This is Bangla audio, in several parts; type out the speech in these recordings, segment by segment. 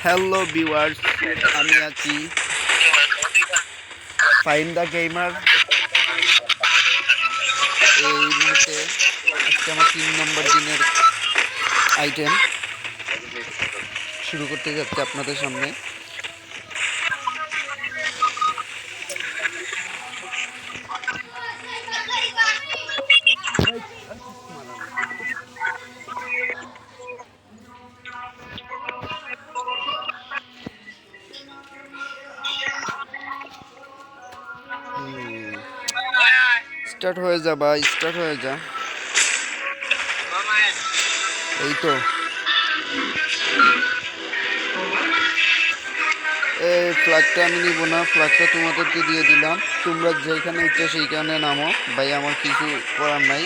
হ্যালো ভিউয়ার্স, আমি আছি ফাইন দ্য গেমার। এই মুহূর্তে আজকে আমার 3 নম্বর দিনের আইটেম শুরু করতে যাচ্ছে আপনাদের সামনে। স্টার্ট হয়ে যা ভাই, স্টার্ট হয়ে যা। এই তো এই ফ্ল্যাগটা আমি নিব না, ফ্ল্যাগটা তোমাদেরকে দিয়ে দিলাম। তোমরা যেখানে ইচ্ছা সেইখানে নামো ভাই, আমার কিছু করার নাই।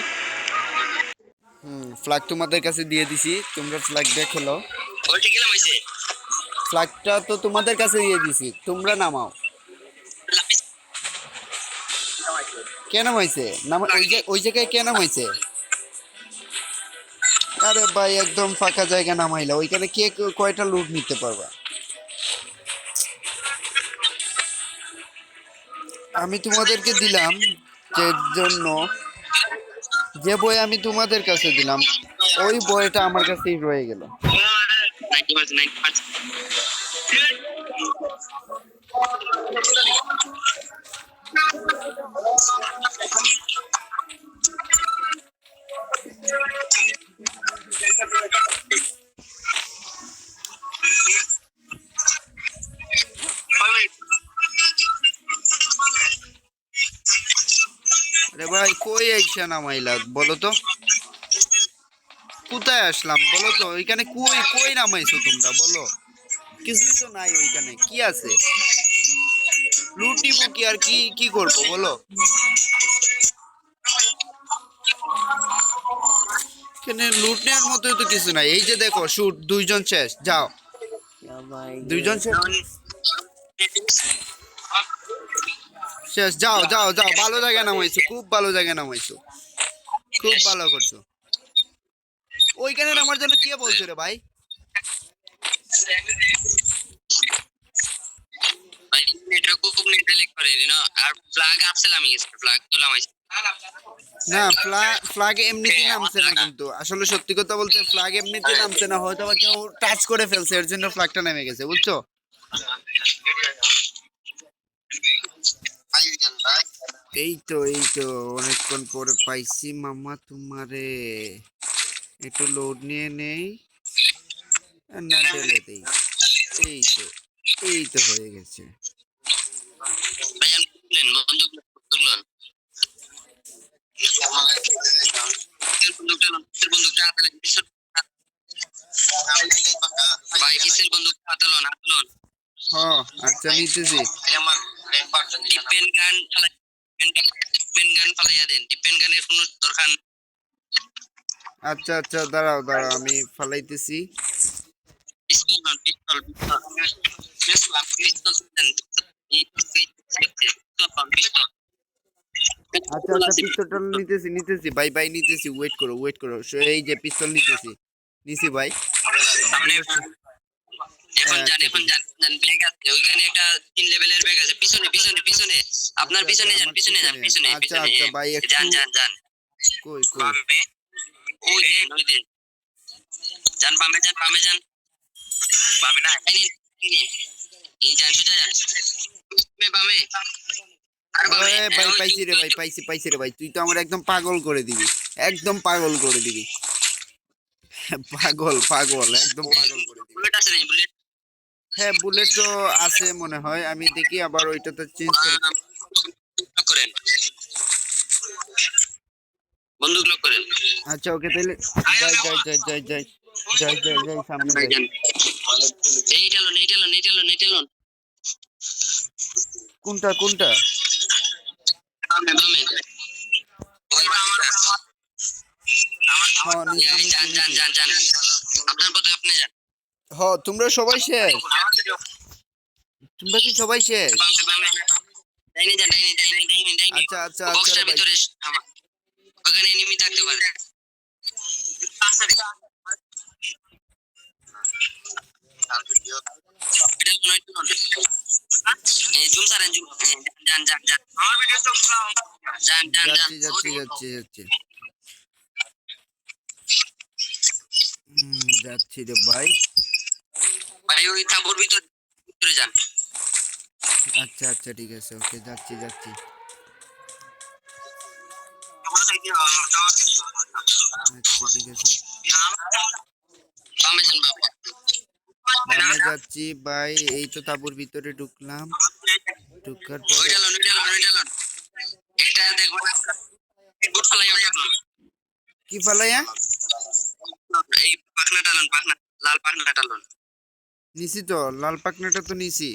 ফ্ল্যাগ তোমাদের কাছে দিয়ে দিছি, তোমরা ফ্ল্যাগ দেখে নাও। ফ্ল্যাগটা তো তোমাদের কাছে দিয়ে দিছি, তোমরা নামাও। কেন হয়েছে ওই জায়গায় কেন হয়েছে? আরে ভাই একদম ফাঁকা জায়গা নামাইলা, ওইখানে কে কয়টা লুট নিতে পারবা? আমি তোমাদেরকে দিলাম যে জন্য, যে বই আমি তোমাদের কাছে দিলাম ওই বইটা আমার কাছেই রয়ে গেল। আরে ভাই কই আইসা নামাইলা বলো তো, কোথায় আসলাম বলো তো? ওইখানে কই কই নামাইছো তোমরা বলো? কিছুই তো নাই ওইখানে, কি আছে? লুট নিবো কি আর কি কি করবো বলো? এখানে লুট নেওয়ার মতোই তো কিছু নাই। এই যে দেখো শুট, 2 জন শেষ, যাও। 2 জন শেষ, শেষ, যাও যাও যাও। ভালো জায়গায় নামাইছো, খুব ভালো জায়গায় নামাইছো, খুব ভালো করছো। ওইখানে নামার জন্য কে বলছো রে ভাই? না, ফ্ল্যাগ এমনিতেই নামছে না, কিন্তু আসলে সত্যি কথা বলতে ফ্ল্যাগ এমনিতেই নামছে না, হয়তো বা কেউ টাচ করে ফেলছে, এর জন্য ফ্ল্যাগটা নেমে গেছে, বুঝছো? এই তো অনেকক্ষণ পরে পাইছি মামা তোমারে। একটু লোড নিয়ে নেই, না ঢেলে দেই। এই তো, এই তো হয়ে গেছে। হ্যাঁ আচ্ছা, নিতেছি। আচ্ছা আচ্ছা, দাঁড়াও দাঁড়াও, আমি ফালাইতেছি। আচ্ছা আচ্ছা, পিস্তলটা নিতেছি নিতেছি ভাই ভাই, নিতেছি, ওয়েট করো ওয়েট করো। এই যে পিস্তল নিতেছি, নিছি ভাই। এখন যান, আচ্ছা এখন ঠিক যান, যান, ব্যাগ আছে ওইখানে, একটা 3 লেভেলের ব্যাগ আছে, পিছনে পিছনে পিছনে, আচ্ছা আপনার আচ্ছা, পিছনে যান, আমার পিছনে যান, পিছনে। পিছনে আচ্ছা পিছনে, আচ্ছা ভাই, একটু যান যান যান, কই কই? বামে, ওই যে ওই যে, যান বামে, যান বামে, যান বামে, না এই যান, সোজা যান, বামে বামে, আর বামে, ওরে ভাই, ওই যে, পাইছি রে ভাই, পাইছি পাইছি রে ভাই, তুই তো আমার একদম পাগল করে দিবি, একদম পাগল করে দিবি। পাগল পাগল, একদম পাগল করে দিবি। বুলেট আছে না, বুলেট হ্যাঁ বুলেট তো আছে মনে হয়, আমি দেখি আবার ওইটাতে চেঞ্জ করে। করেন, বন্দুক লক করেন। আচ্ছা ওকে, তাহলে যাই যাই যাই যাই যাই যাই যাই যাই, সামনে যাই। এইটা লোন, এইটা লোন, এইটা লোন, এইটা লোন, কোনটা কোনটা? বামে বামে, হ্যাঁ নিচে নিচে যান যান নিচে। যান যান, আপনার পথে আপনি যান, হ, তোমরা সবাই শেষ? তোমরা কি সবাই শেষ? বামে বামে, ডাইনে যান, ডাইনে ডাইনে ডাইনে ডাইনে, আচ্ছা আচ্ছা আচ্ছা রে বক্সটার ভাই। ভিতরে থামা, ওখানে এনিমি থাকতে পারে। জুম সারেন জুম যান যান যান আমার ভিডিও তো যান যান যান যাচ্ছি যাচ্ছি রে ভাই। ভাই ওই তাবুর ভিতরে যান। আচ্ছা ঠিক আছে, ওকে যাচ্ছি। আচ্ছা ঠিক আছে, বামে যান বামে। বামে যাচ্ছি ভাই। এই তো তাঁবুর ভিতরে ঢুকলাম, ঢুকার পরে ওইটা লন এটা দেখো গুড ফলাই ওঠুন। কি ফালাইয়া এই পাখনাটা লন, পাখনা লাল পাখনাটা লন। নিছি তো, লাল পাকনাটা তো নিছি।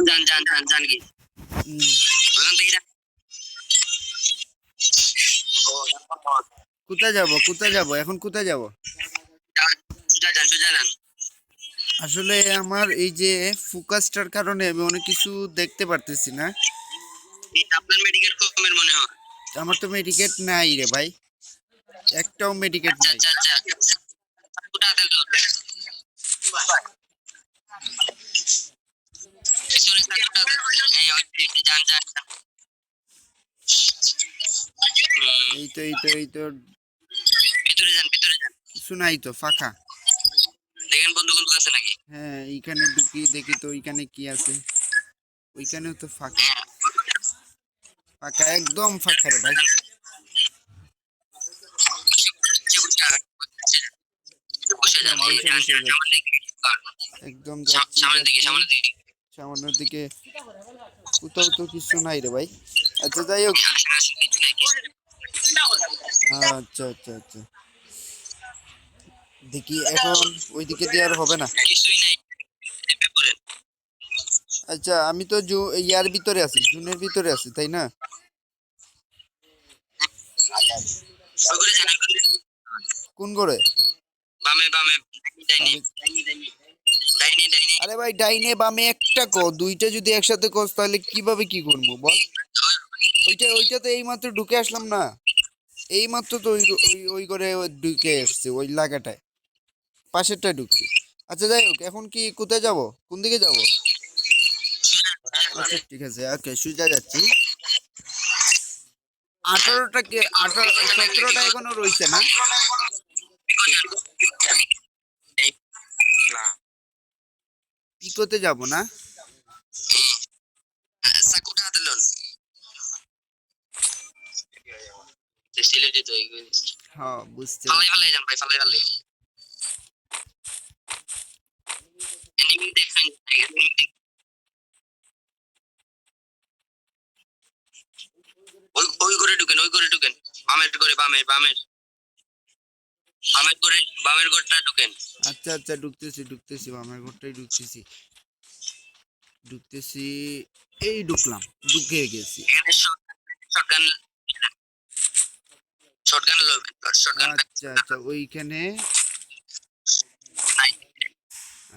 যান যান যান যান কি হুম, ওখান থেকে যান। কোথায় যাব এখন, কোথায় যাব? সোজা যান সোজা যান। আসলে আমার এই যে ফোকাসটার কারণে আমি অনেক কিছু দেখতে পারতেছি না। আপনার মেডিকেল কমের মনে হয়। আমার তো মেডিকেট নাই রে ভাই, একটাও মেডিকেট নাই। আচ্ছা ওটা দেন লন। পিছনে ওটা দেন। এই ওই যান যান যান। এই তো ভিতরে যান কিছু নাই তো, ফাঁকা। দেখেন বন্দুক আছে নাকি। হ্যাঁ, এইখানে ঢুকি দেখি তো ওইখানে কি আছে। ওইখানেও তো ফাঁকা, একদম ফাঁকা রে ভাই। বসে যান এই যান যান সামনের দিকে। একদম যাচ্ছি সামনের দিকে সামনের দিকে। কোথাও তো কিছু নাই রে ভাই। আচ্ছা যাই হোক, আচ্ছা দেখি এখন ওইদিকে দিয়ে আর হবে না। কিছুই নাই। আচ্ছা আমি তো ইয়ার ভিতরে আছি, জুনের ভিতরে আছি, তাই না? কোন করে? বামে আরে ভাই ডাইনে বামে একটা দুইটা যদি একসাথে কস তাহলে কিভাবে কি করবো বল? ওইটা তো এইমাত্র ঢুকে আসলাম না, এইমাত্র তো ওই করে ঢুকে এসছে ওই লাগাটায়, পাশেরটায় ঢুকছি। আচ্ছা যাই হোক, এখন কি কোথায় যাব, কোন দিকে যাব? আচ্ছা ঠিক আছে, ওকে সুজা যাচ্ছি। 17টা এখনো রয়েছে না? পিকোতে যাব না? সাকুটা হাতে লন। সিলেটে তো হ্যাঁ বুঝতে ফালাই যান ভাই ফালাই। এনিমি দেখেন ওই করে ঢুকেন বামের ঘরটা ঢুকেন। আচ্ছা ঢুকতেছি আমার ঘরটাই ঢুকতেছি। এই ঢুকলাম, ঢুকে গেছি। এখানে শটগান আচ্ছা ওইখানে।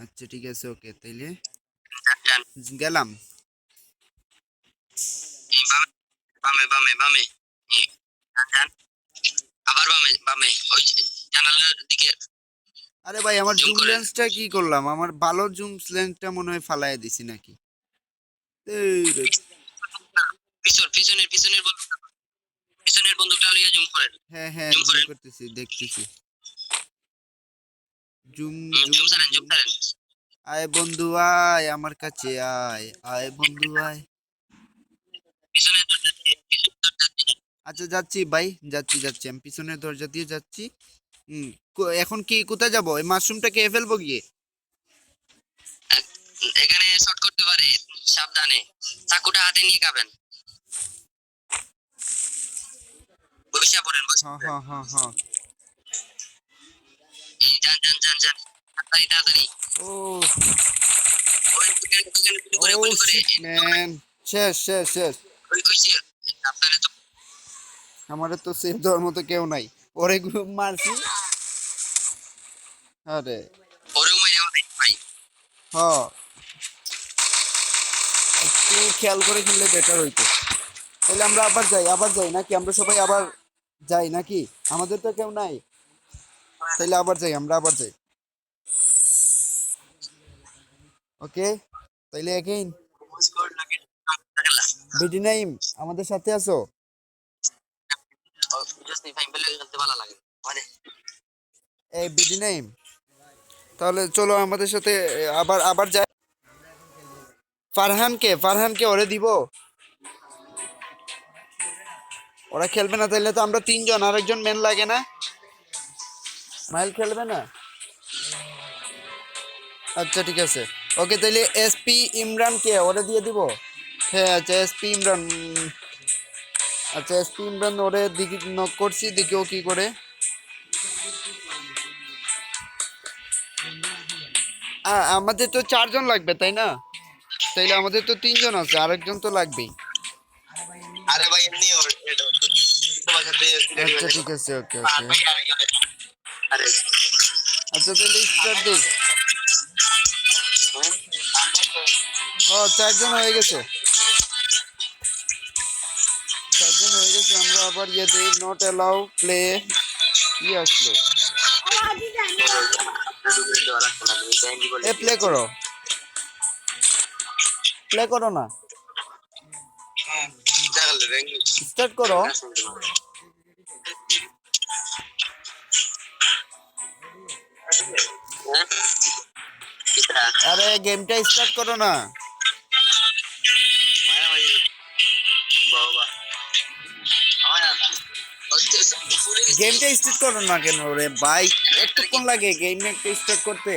আচ্ছা ঠিক আছে, ওকে তাইলে গেলাম। বামে যান। আবার বামে ওই জানালার দিকে। আরে ভাই আমার জুম জুম করেন। লেন্সটা কি করলাম? আমার ভালো জুম লেন্সটা মনে হয় ফালাইয়া দিছি নাকি। এই রে, পিছনের বন্দুকটা লইয়া জুম করেন। হ্যাঁ জুম জুম করেন। করতেছি, দেখতেছি। জুম জুম সারেন। আয় বন্ধু আয় আমার কাছে, আয় বন্ধু আয়। পিছনের দরজা দিয়ে। আচ্ছা যাচ্ছি ভাই, যাচ্ছি আমি পিছনের দরজা দিয়ে যাচ্ছি। এখন কি কোথায় যাব? এই মাশরুমটা খেয়ে ফেলবো গিয়ে? এখানে শর্ট করতে পারে, সাবধানে চাকুটা হাতে নিয়ে খাবেন। বসে পড়েন। হ্যাঁ এই যান তাড়াতাড়ি। ও ওই গুলি করে শিট ম্যান, শেষ। ওই সাবধানে তো। আমারে তো সেভ দেওয়ার মতো কেউ নাই, ওরে গ্রুপ মারছি। আরে ওরেও মেরে আমাদের ভাই। হ্যাঁ, একটু খেয়াল করে খেললে বেটার হইতো। তাহলে আমরা আবার যাই নাকি? আমরা সবাই আবার যাই নাকি? আমাদের তো কেউ নাই, তাহলে আমরা আবার যাই। ওকে, তাইলে এগেইন বিডি নাইম আমাদের সাথে আছো? এই বিডি নাইম, তাহলে চলো আমাদের সাথে আবার আবার যাই। ফারহানকে ওরে দিব, ওরা খেলবে না তাইলে তো আমরা তিনজন, আরেকজন মেন লাগে না? মাইল খেলবে না? আচ্ছা ঠিক আছে, ওকে তাইলে এসপি ইমরান কে ওরে দিয়ে দিব। হ্যাঁ আচ্ছা এসপি ইমরান, আচ্ছা এসপি ইমরান ওরে দিকে নক করছি, দেখি ও কি করে। আমাদের তো 4 জন লাগবে তাই না? তাইলে আমাদের তো 3 জন আছে, আরেকজন তো লাগবেই। আরে ভাই এমনি ওর তোমার সাথে সিলেটি আচ্ছা হয়ে ঠিক আছে, ওকে যাবে। ওকে। আরে আচ্ছা তাহলে স্টার্ট দিই। ও 4 জন হয়ে গেছে, 4 জন হয়ে গেছে। আমরা আবার ইয়ে দিই, নট অ্যালাউ প্লে। কি আসলো? এ প্লে করো, প্লে করো না, স্টার্ট করো। আরে গেমটা স্টার্ট করো না, গেমটা স্টার্ট করো না কেন রে ভাই? এতক্ষণ লাগে গেম একটা স্টার্ট করতে?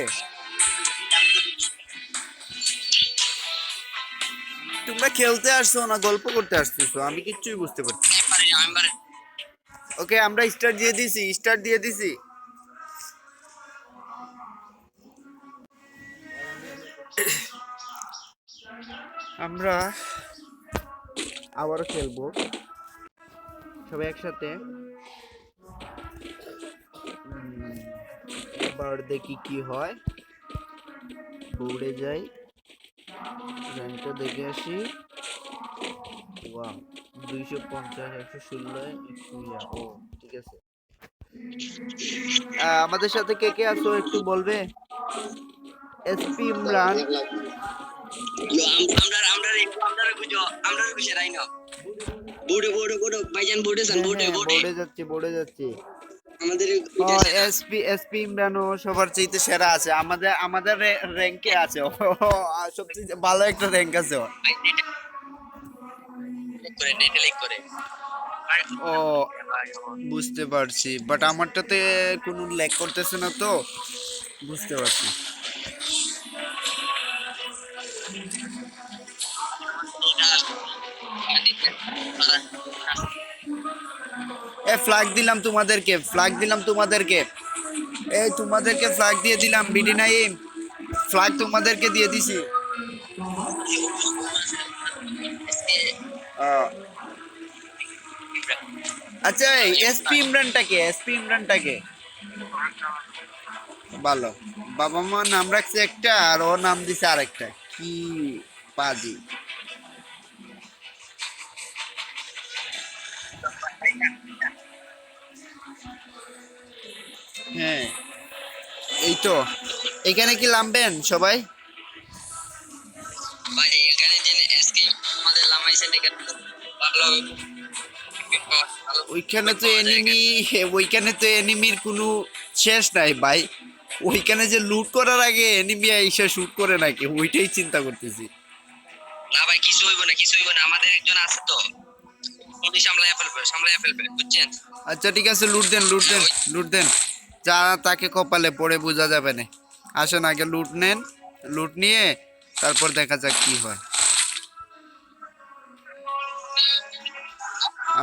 তোমরা খেলতে আসছো না গল্প করতে আসতেছো? আমি কিচ্ছুই বুঝতে পারছি না। ওকে আমরা স্টার্ট দিয়ে দিছি, স্টার্ট দিয়ে দিছি। আমরা আবারও খেলবো সবাই একসাথে। এবার দেখি কি হয়, দৌড়ে যাই, র্যাঙ্কটা দেখে আসি। ওয়াও, 250, 116, 100। ও ঠিক আছে। আমাদের সাথে কে কে আছো একটু বলবে? এসপি ইমরান, বোর্ডে যাচ্ছি, বোর্ডে যাচ্ছি। এসপি এসপি ইমরান ও সবার চাইতে সেরা আছে, আমাদের আমাদের র্যাঙ্কে আছে ও। সবচেয়ে ভালো একটা র্যাঙ্ক আছে ওর। ও বুঝতে পারছি, বাট আমারটাতে কোনো ল্যাগ করতেছে না তো, বুঝতে পারছি। ফ্ল্যাগ দিলাম তোমাদেরকে, ফ্ল্যাগ দিলাম তোমাদেরকে, এই তোমাদেরকে ফ্ল্যাগ দিয়ে দিলাম বিডি নাইম, ফ্ল্যাগ তোমাদেরকে দিয়ে দিছি। আহ, আচ্ছা এসপি ইমরানটাকে, এসপি ইমরানটাকে ভালো, বাবা মা নাম রাখছে একটা আর ও নাম দিছে আরেকটা, কি পাজি। হ্যাঁ এই তো, এখানে কি নামবেন সবাই? ওইখানে তো এনিমি, ওইখানে তো এনিমির কোনো শেষ নাই ভাই। ওইখানে যে লুট করার আগে এনিমি এসে শুট করে নাকি, ওইটাই চিন্তা করতেছি। না ভাই কিছু হইব না, কিছু হইব না, আমাদের একজন আছে তো, উনি সামলাইয়া ফেলবে বুঝছেন। আচ্ছা ঠিক আছে, লুট দেন, লুট দেন, লুট দেন, যা তাকে কপালে পড়ে বোঝা যাবে না। আসেন আগে লুট নেন, লুট নিয়ে তারপর দেখা যাক কি হয়।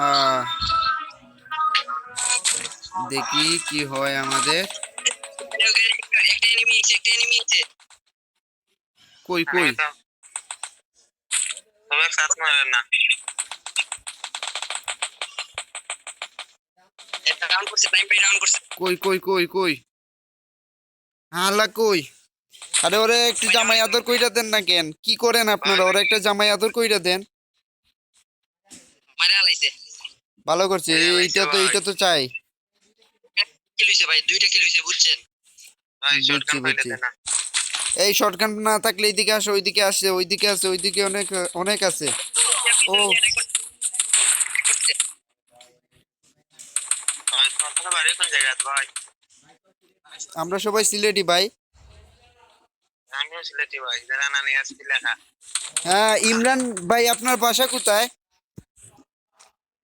আহ, দেখি কি হয় আমাদের। একটা এনিমি, একটা এনিমি আছে। কই কই? তবে সাথ মারেন না, এটা ডাউন করছে, টাইম বাই ডাউন করছে। কই কই কই কই? হালা কই? আরে ওরে একটু জামাই আদর কইরা দেন না কেন? কি করেন আপনারা? ওরে একটা জামাই আদর কইরা দেন। মারে আলাইছে। ভালো করছে, এইটা তো চাই। কিল হইছে ভাই, দুইটা কিল হইছে বুঝছেন ভাই, বুঝছি শটগান পাইলে বুঝছি। দেন না। এই শটগান না থাকলে এইদিকে আসে, ওইদিকে আসে, ওইদিকে আছে, ওইদিকে অনেক অনেক আছে। ও তোমার কথা বাড়ি কোন জায়গা ভাই? আমরা সবাই সিলেটি ভাই। আমিও সিলেটি ভাই, যারা নানি আসছি লেখা। হ্যাঁ ইমরান ভাই, আপনার বাসা কোথায়?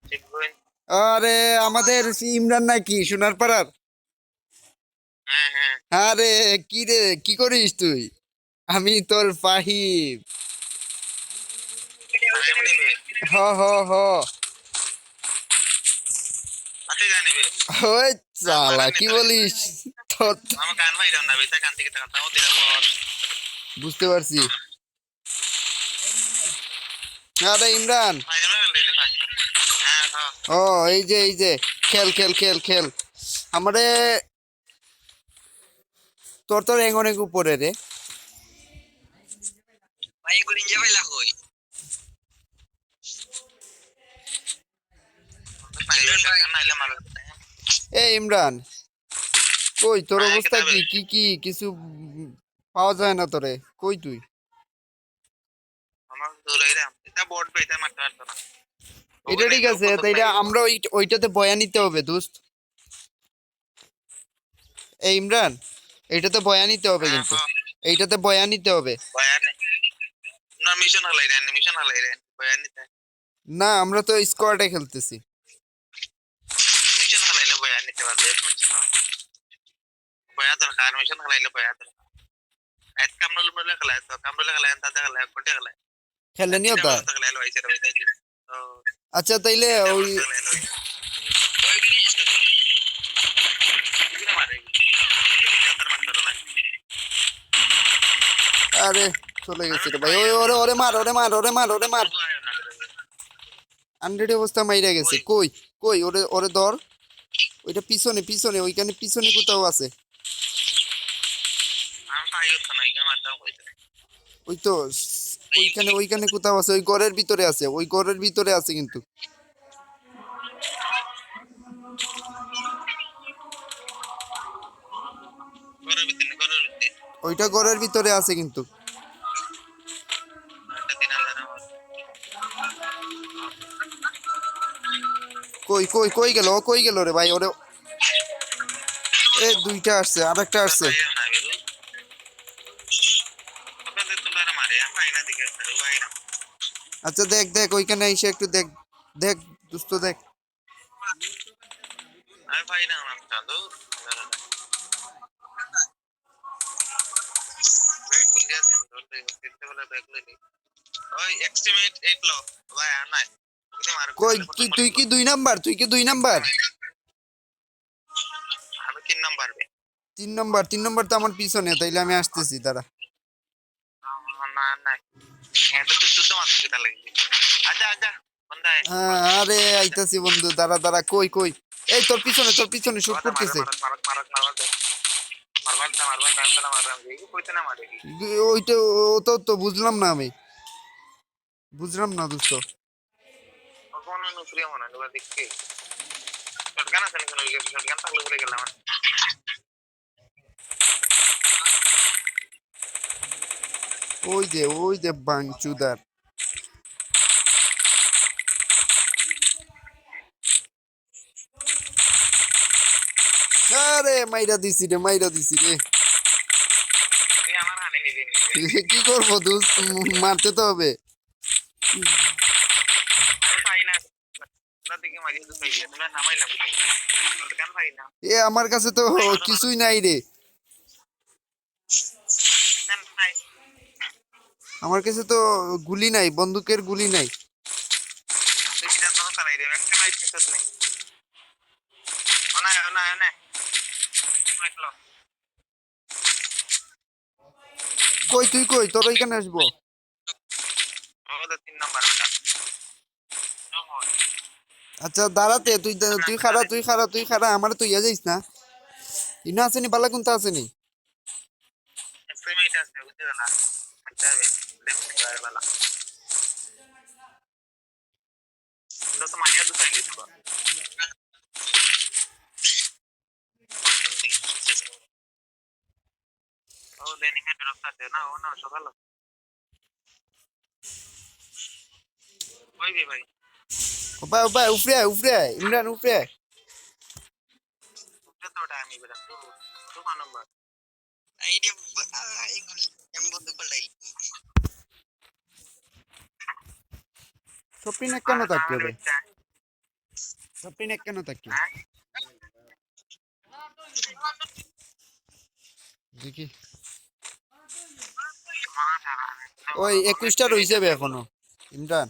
ঠিক বই। আরে আমাদের ইমরান নাকি সোনার পাড়ার? হ্যাঁ হ্যাঁ। আরে কি রে, কি করিস তুই? আমি তোর ফাহিম। আমি নিবে। হ হ হ। আতে জানিবে। ওই আমার চালা আর কি নেতারে। বলিস? তোর আমার গান ভাই না বেতা গান থেকে টাকা তাও দিলাম বল। বুঝতে পারছি। আরে ইমরান, ভাই না লেলে ভাই। হ্যাঁ হ্যাঁ। ও এই যে খেল খেল খেল খেল আমারে। তোর র্যাঙ্ক অনেক উপরে রে। ভাই এগুলো ইঞ্জে ভাই লাখই। ইমরান ভাই নাইলে মারো। এ ইমরান, কই তোর ভাই অবস্থা কিতাবে। কি কিছু পাওয়া যায় না তোরে, কই তুই? আমার দৌড়াইলাম। এটা বোর্ড পে এটা মারতে পারতো না। এটা ঠিক আছে, তাই আমরা ওইটাতে বয়া নিতে হবে দোস্ত। এই ইমরান, এইটাতে বয়া নিতে হবে হ্যাঁ কিন্তু, হ্যাঁ। এইটাতে বয়া নিতে হবে। বয়ান না মিশন হলাইলেন মিশন হলাইলেন বয়ান নিতে। না আমরা তো স্কোয়াডে খেলতেছি। মিশন হলাইলে বয়ান নিতে পারবে বুঝছো না। বয়া দরকার মিশন হলাইলে বয়া দরকার। আজ কামরুল বলে খেলা তো কামরুল খেলা তাতে খেলা কোটে খেলা। খেলে নিও তিনটা তা। বলে তো খেলা হইছে রে ভাই। তো আচ্ছা তাইলে তিনটা ওই বলে তো খেলা হইছে। ওই দিন কি মারে কি তার মারতো না। আরে চলে আর গেছে রে তো ভাই। ভাই ওই ওরে ওরে মার, ওরে মার, ওরে মার, ওরে মার। তো আয় না। আনরেডি অবস্থা মাইরা গেছে। ওই কই কই ওরে ওরে ধর। ওইটা পিছনে পিছনে, ওইখানে পিছনে কোথাও আছে। আমি পাইও তো নাই মারতাম কইতে। ওই তো ওইখানে ওইখানে কোথাও আছে, ওই ঘরের ভিতরে আছে, ওই ঘরের ভিতরে আছে কিন্তু। ঘরের ভিতরে। ওইটা ঘরের ভিতরে আছে কিন্তু। একটা দিন আন্দানা। কই কই কই গেল, ও কই গেল রে ভাই? ওরে এ দুইটা আসছে, আরেকটা ওটা আসছে। ভাই না বেরু। আপনাদের তোলার মারে ভাই না দিকে ভাই না। আচ্ছা দেখ দেখ, ওইখানে এসে একটু দেখ, দেখ দোস্ত দেখ। আমি ভাই না আমার চাঁদো। ভাই খুলে আছেন ধরতে দেখতে বলে ব্যাগ লইলি। ওই এক্সট্রিমেট 8 লো ভাই আর নাই। ওকে মারো কই তাহলে কত তুই, তুই মারলো। কি 2 নাম্বার? তুই কি 2 নাম্বার? আমি 3 নাম্বার বে। 3 নাম্বার? 3 নাম্বার তো আমার পিছনে, তাইলে আমি আসতেছি দাঁড়া। না নাই। এটা তো শুদ্ধ মারতে তাহলে। আচ্ছা আচ্ছা বন্ধা হ্যাঁ, আরে আইতাছি বন্ধু, দাঁড়া দাঁড়া। কই কই? এই তোর পিছনে, তোর পিছনে শুট মারো মারো করতেছে। মারো মারো মারো মারবার তারপরে মারলাম দেখি কইতে না মারে কি। ওইটা ও তো বুঝলাম না আমি, বুঝলাম না দোস্ত। কোন নুসরি মনে হয় দেখি। শটগান আছে নাকি ওই শটগান থাকলে বলে গেলাম। ওই যে বাংচুদার। আরে মাইরা দিছি রে, মাইরা দিছি রে। তুই আমার হানে নিজে নিজে। কি করবো দোস্ত, মারতে তো হবে। আমি পাই না। না দেখি মারি তো পাই না। তোমরা নামাইলাম। শটগান পাই না। এ আমার কাছে তো কিছুই নাই রে। নাই। আমার কাছে তো গুলি নাই, বন্দুকের গুলি নাই। তুই কি জানো না রে একটা নাই কিছু নেই। ওনা ওনা ওনা। মাইকলো। কই তুই কই? তোর ওইখানে আসবো। আমাদের 3 নাম্বার ওটা। আচ্ছা দাঁড়াতে, তুই খারা, তুই খারা, তুই খারা, আমার তো ইয়া যাইস না। ইনা আসেনি, বালা কোনটা আসেনি? এক্সট্রিমেট আছে বুঝতে না। আচ্ছা বে লেফট গায়ে वाला। ওটা তো মাইয়া দুটাই লিখো। ভাই ভাই উপরে আয়, ইমরান উপরে আয়। এইটা আমি বন্ধু পাল্টাই সপিনে কেন থাকি হবে? সপিনে কেন থাকি? দেখি ওই 21টা রইছে বে এখনো ইমরান।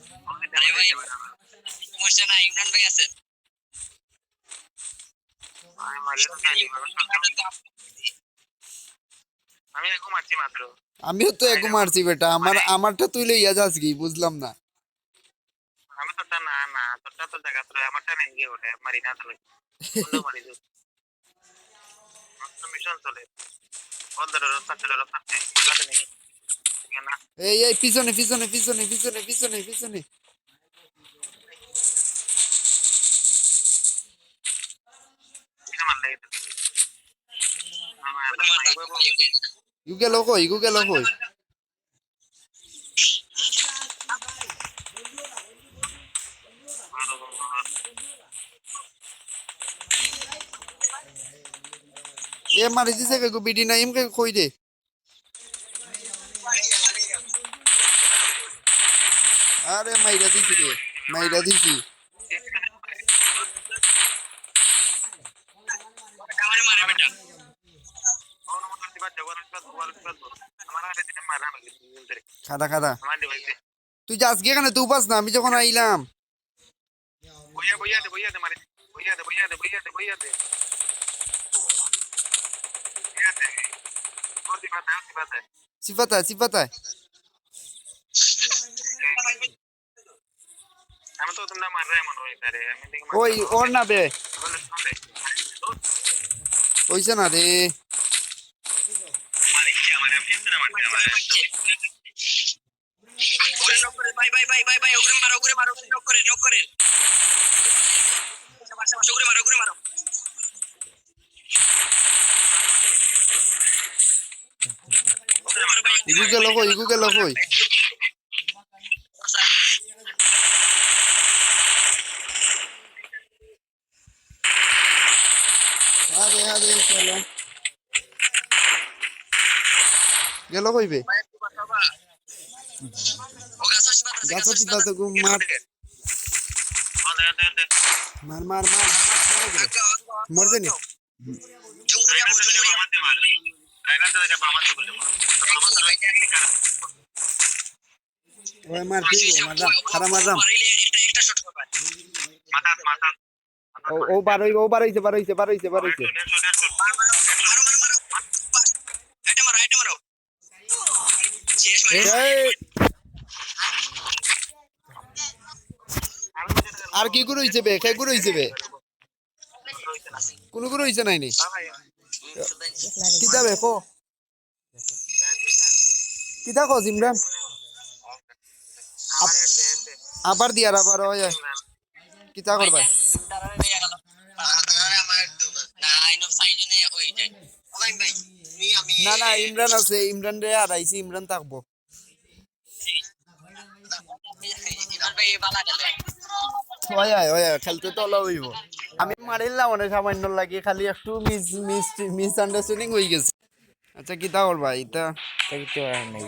আরে ভাই সমস্যা নাই ইমরান ভাই আছেন আমিও তো এগো মারছি বেটা, আমারটা তুই লইয়া যাস কি বুঝলাম না। এই পিছনে পিছনে পিছনে পিছনে পিছনে পিছনে। ইউ গেল কই, ইউ গেল কই? এ মারি দিছে কে গো বিডি না ইমকে কই দে। আরে মাইরা দিছি রে, মাইরা দিছি। কামারে মারে বেটা খাদা খাদা তুই যাস গিয়ে কেন? তুই পাস না আমি যখন আইলাম। সিফাতা সিফাতা ওই ওর না বে কইছে না রে। ভাই ভাই ভাই ভাই ভাই ওগুলো মারো ওগুলো মারো নক করে নক করে ওগুলো মারো ওগুলো মারো ইগু গেল কই, ইগু গেল কই? আরে আরে চলো গেল কই বে? ও গাছ গাছ সিফাতা গু মার মার মার মার মর দে নি। ওই মার ঠিক ও মারদাম খারা মারদাম। একটা শট করবা ও বারইছে বারইছে বারইছে বারইছে। মারো মারো মারো মারো এটা মারো এটা মারো শেষ মারি এই আর কি গুরু হইছে বে? কে গুরু হইছে বে? কোন গুরু হইছে নাইনি? কিতা বে কো? কিতা কস ইমরান? আবার দিয়ার আবার ওই কিতা করবা? না না ইমরান আছে, ইমরান রে হারাইছি, ইমরান থাকবো। ওই ওই খেলতে তো হলো হইব। আমি মারিলাম অনেক সামান্য লাগে, খালি একটু মিস আন্ডারস্ট্যান্ডিং হয়ে গেছে। আচ্ছা কিতা করবা ইতা? কিছু আর নেই।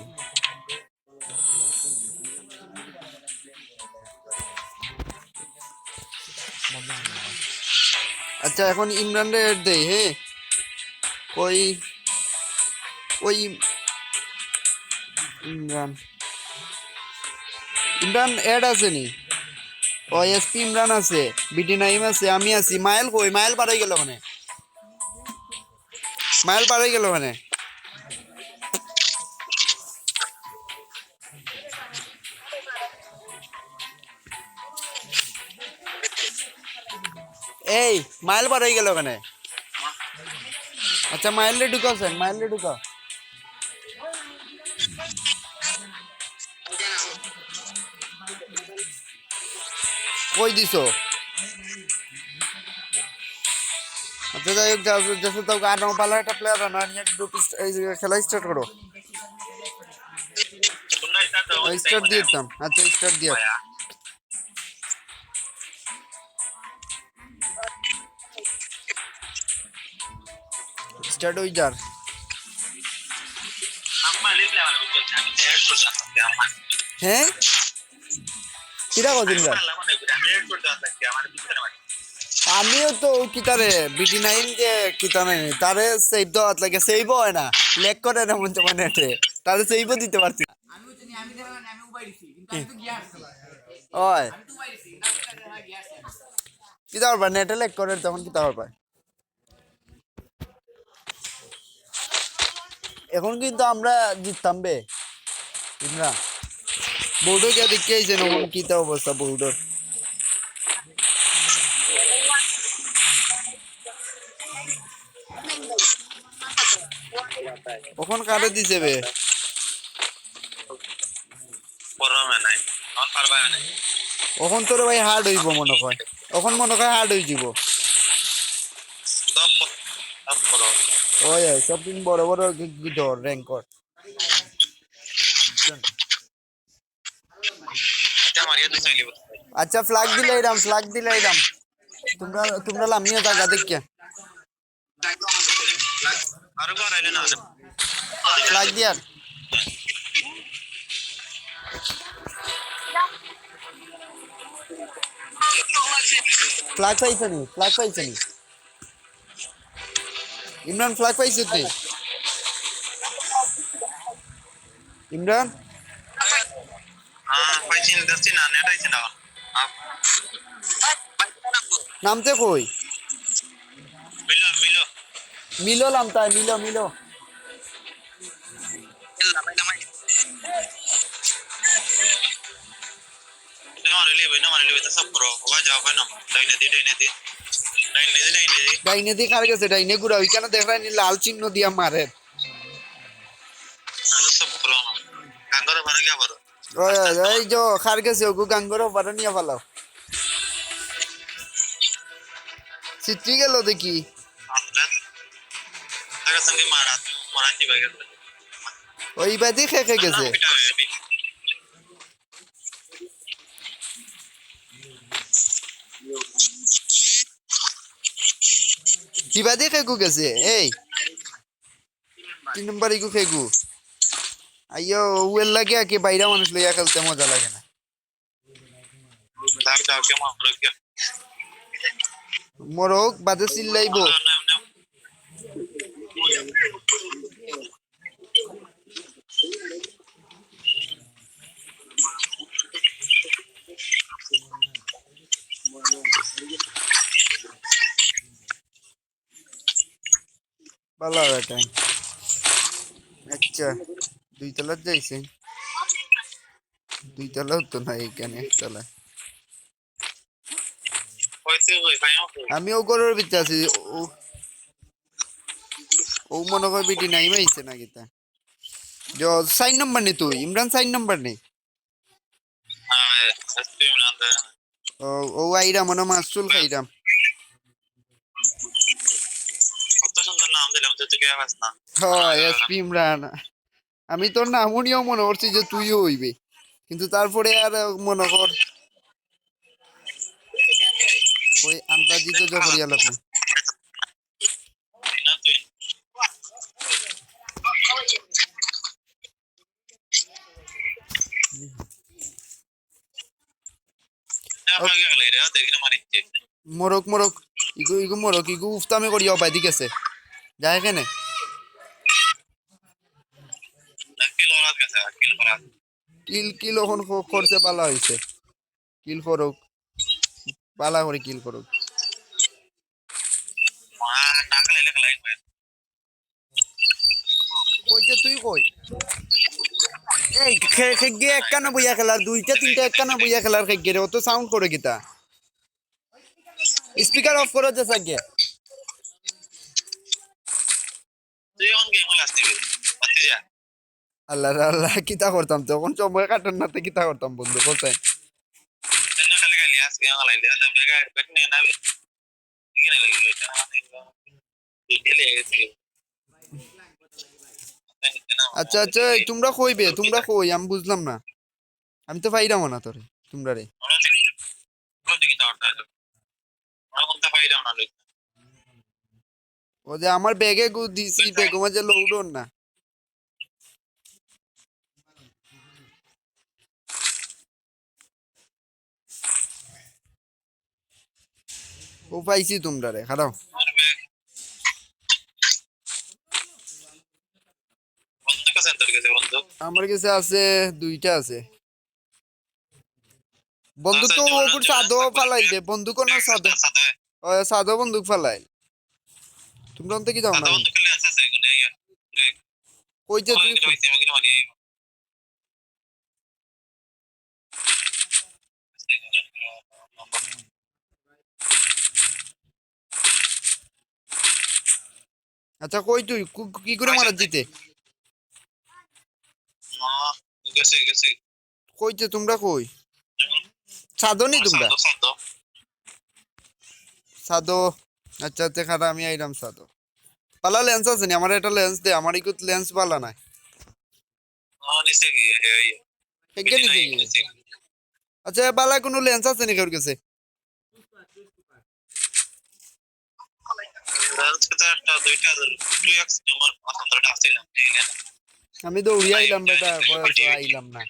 আচ্ছা এখন ইমরান রে এড দেই হে। ওই ওই ইমরান ইমরান এড আছে নি? ও এসপি ইমরান আছে, বিডি নাইম আছে, আমি আছি। মাইল কই? মাইল পার হয়ে গেল মানে, মাইল পার হয়ে গেল মানে। এই মাইল পার হয়ে গেল মানে। আচ্ছা মাইল রে ঢুকাও সেন, মাইল রে ঢুকাও। কই দিছো? আচ্ছা যাই হোক, जैसे तो गाना वाला একটা প্লেয়ার না, গ্রুপ এই যে খেলা স্টার্ট করো। স্টার্ট দিতাম, আচ্ছা স্টার্ট দিও। স্টার্ট হই যার। হ্যাঁ কিরা কদিন ভাই, আমিও তো কিতারে বিডি নাইন যে কিতা নাই তারে সেভ দেওয়া লাগে, সেভ হয় না, লেক করে না মন মানে নেটে, তারে সেভও দিতে পারছি না। ওই কিতা করবা, নেটে লেক করে তখন কিতা করবা। এখন কিন্তু আমরা জিততাম বে ইমরান। বোর্ডও গিয়া দেখে আইছে না কিতা অবস্থা বোর্ডর। কখন কারে দিছে বে, কখন তোর ভাই হার্ড হইব মনে হয়, কখন মনে হয় হার্ড হয়ে যাব। ওই সব দিন বড় বড় ধর র্যাঙ্কর। আচ্ছা ফ্ল্যাগ দিলে এরাম, ফ্ল্যাগ দিলে এরাম, তোমরা তোমরা লামিও জায়গা দেখিয়া ফ্ল্যাগ দিয়ার। ফ্ল্যাগ পাইছে নি, ফ্ল্যাগ পাইছে নি ইমরান, ফ্ল্যাগ পাইছে তুই ইমরান? নামতে কই মিলো নামতা, মিলো মিলো। ডাইনে দিয়ে কার গেছে, ডাইনে ঘুরা ওইখানে দেখায় নি লাল চিহ্ন দিয়া মারে। ওই এই যে খার গেছে ওগু গাঙ্গর ওপারে নিয়ে ফেলাও। চিত্রি গেল দেখি। ওই বাদি খেয়ে গেছে। বিবাদে খেগু গেছে এই 3 নম্বর ইগু খেগু। আইয়ো ওয়েল লাগে কি বাইরা মানুষ লইয়া খেলতে মজা লাগে না। মরক বাদে চিল্লাইবো। ভালো বেটা। আচ্ছা 2 তলা যাইছে, 2 তলাও তো নাই এখানে, 1 তলা। আমি ও ঘরের ভিতরে আছি। ও ও মনে হয় বিটি নাই মাইছে না গিতা। जो 4 নম্বর নে তুই ইমরান, 4 নম্বর নে। ও ও আইরা মনে মাসুল খাইরাম। হ্যাঁ এসপি ইমরান। আমি তোর নাম উনিও মনে করছি যে তুইও হইবে, কিন্তু তারপরে আর মনে কর ওই আন্তাজি তো জবরিয়া লাগলো। মরক মরক ইগু ইগু মরক ইগু উফতামে করিয়া বাইদি গেছে যায় কেনে। কিল কিল ওখন করছে পালা হইছে, কিল করুক পালা করে কিল করুক। কইতে তুই কই এই খেগে একখানা বইয়া খেলার 2টা 3টা একখানা বইয়া খেলার খেগে রে, অত সাউন্ড করে কিতা। স্পিকার অফ করে দে সাগে। আল্লাহ রে আল্লাহ কিতা করতাম তখন, সময় কাটার নাতে কিতা করতাম বন্ধু কোথায়। আচ্ছা আচ্ছা এই তোমরা কইবে তোমরা কই আমি বুঝলাম না আমি তো পাইরাম না তোরে তোমরা রে ও যে আমার ব্যাগে গু দিছি ব্যাগের মাঝে লোড হন না ও পাইছি তোমরা রে খারাপ আমার কাছে আছে দুইটা আছে বন্দুক তো ওপর সাদো ফালাই দে বন্দুক না সাদো ও সাদো বন্দুক ফালাই তোমরা অন্তে কি যাও না কইতে তুই আচ্ছা কই তুই কি করে মারা দিতে কইতে তোমরা কই সাদো নি তোমরা সাদো আচ্ছা তে খারা আমি আইরাম সাদো পালা লেন্স আছে নি আমার একটা লেন্স দে আমার ইকুত লেন্স পালা নাই হেগে নিছে কি? আচ্ছা বালা কোনো লেন্স আছে নি কার কাছে আমি দৌড়ি আইলাম বেটা কয়তো আইলাম না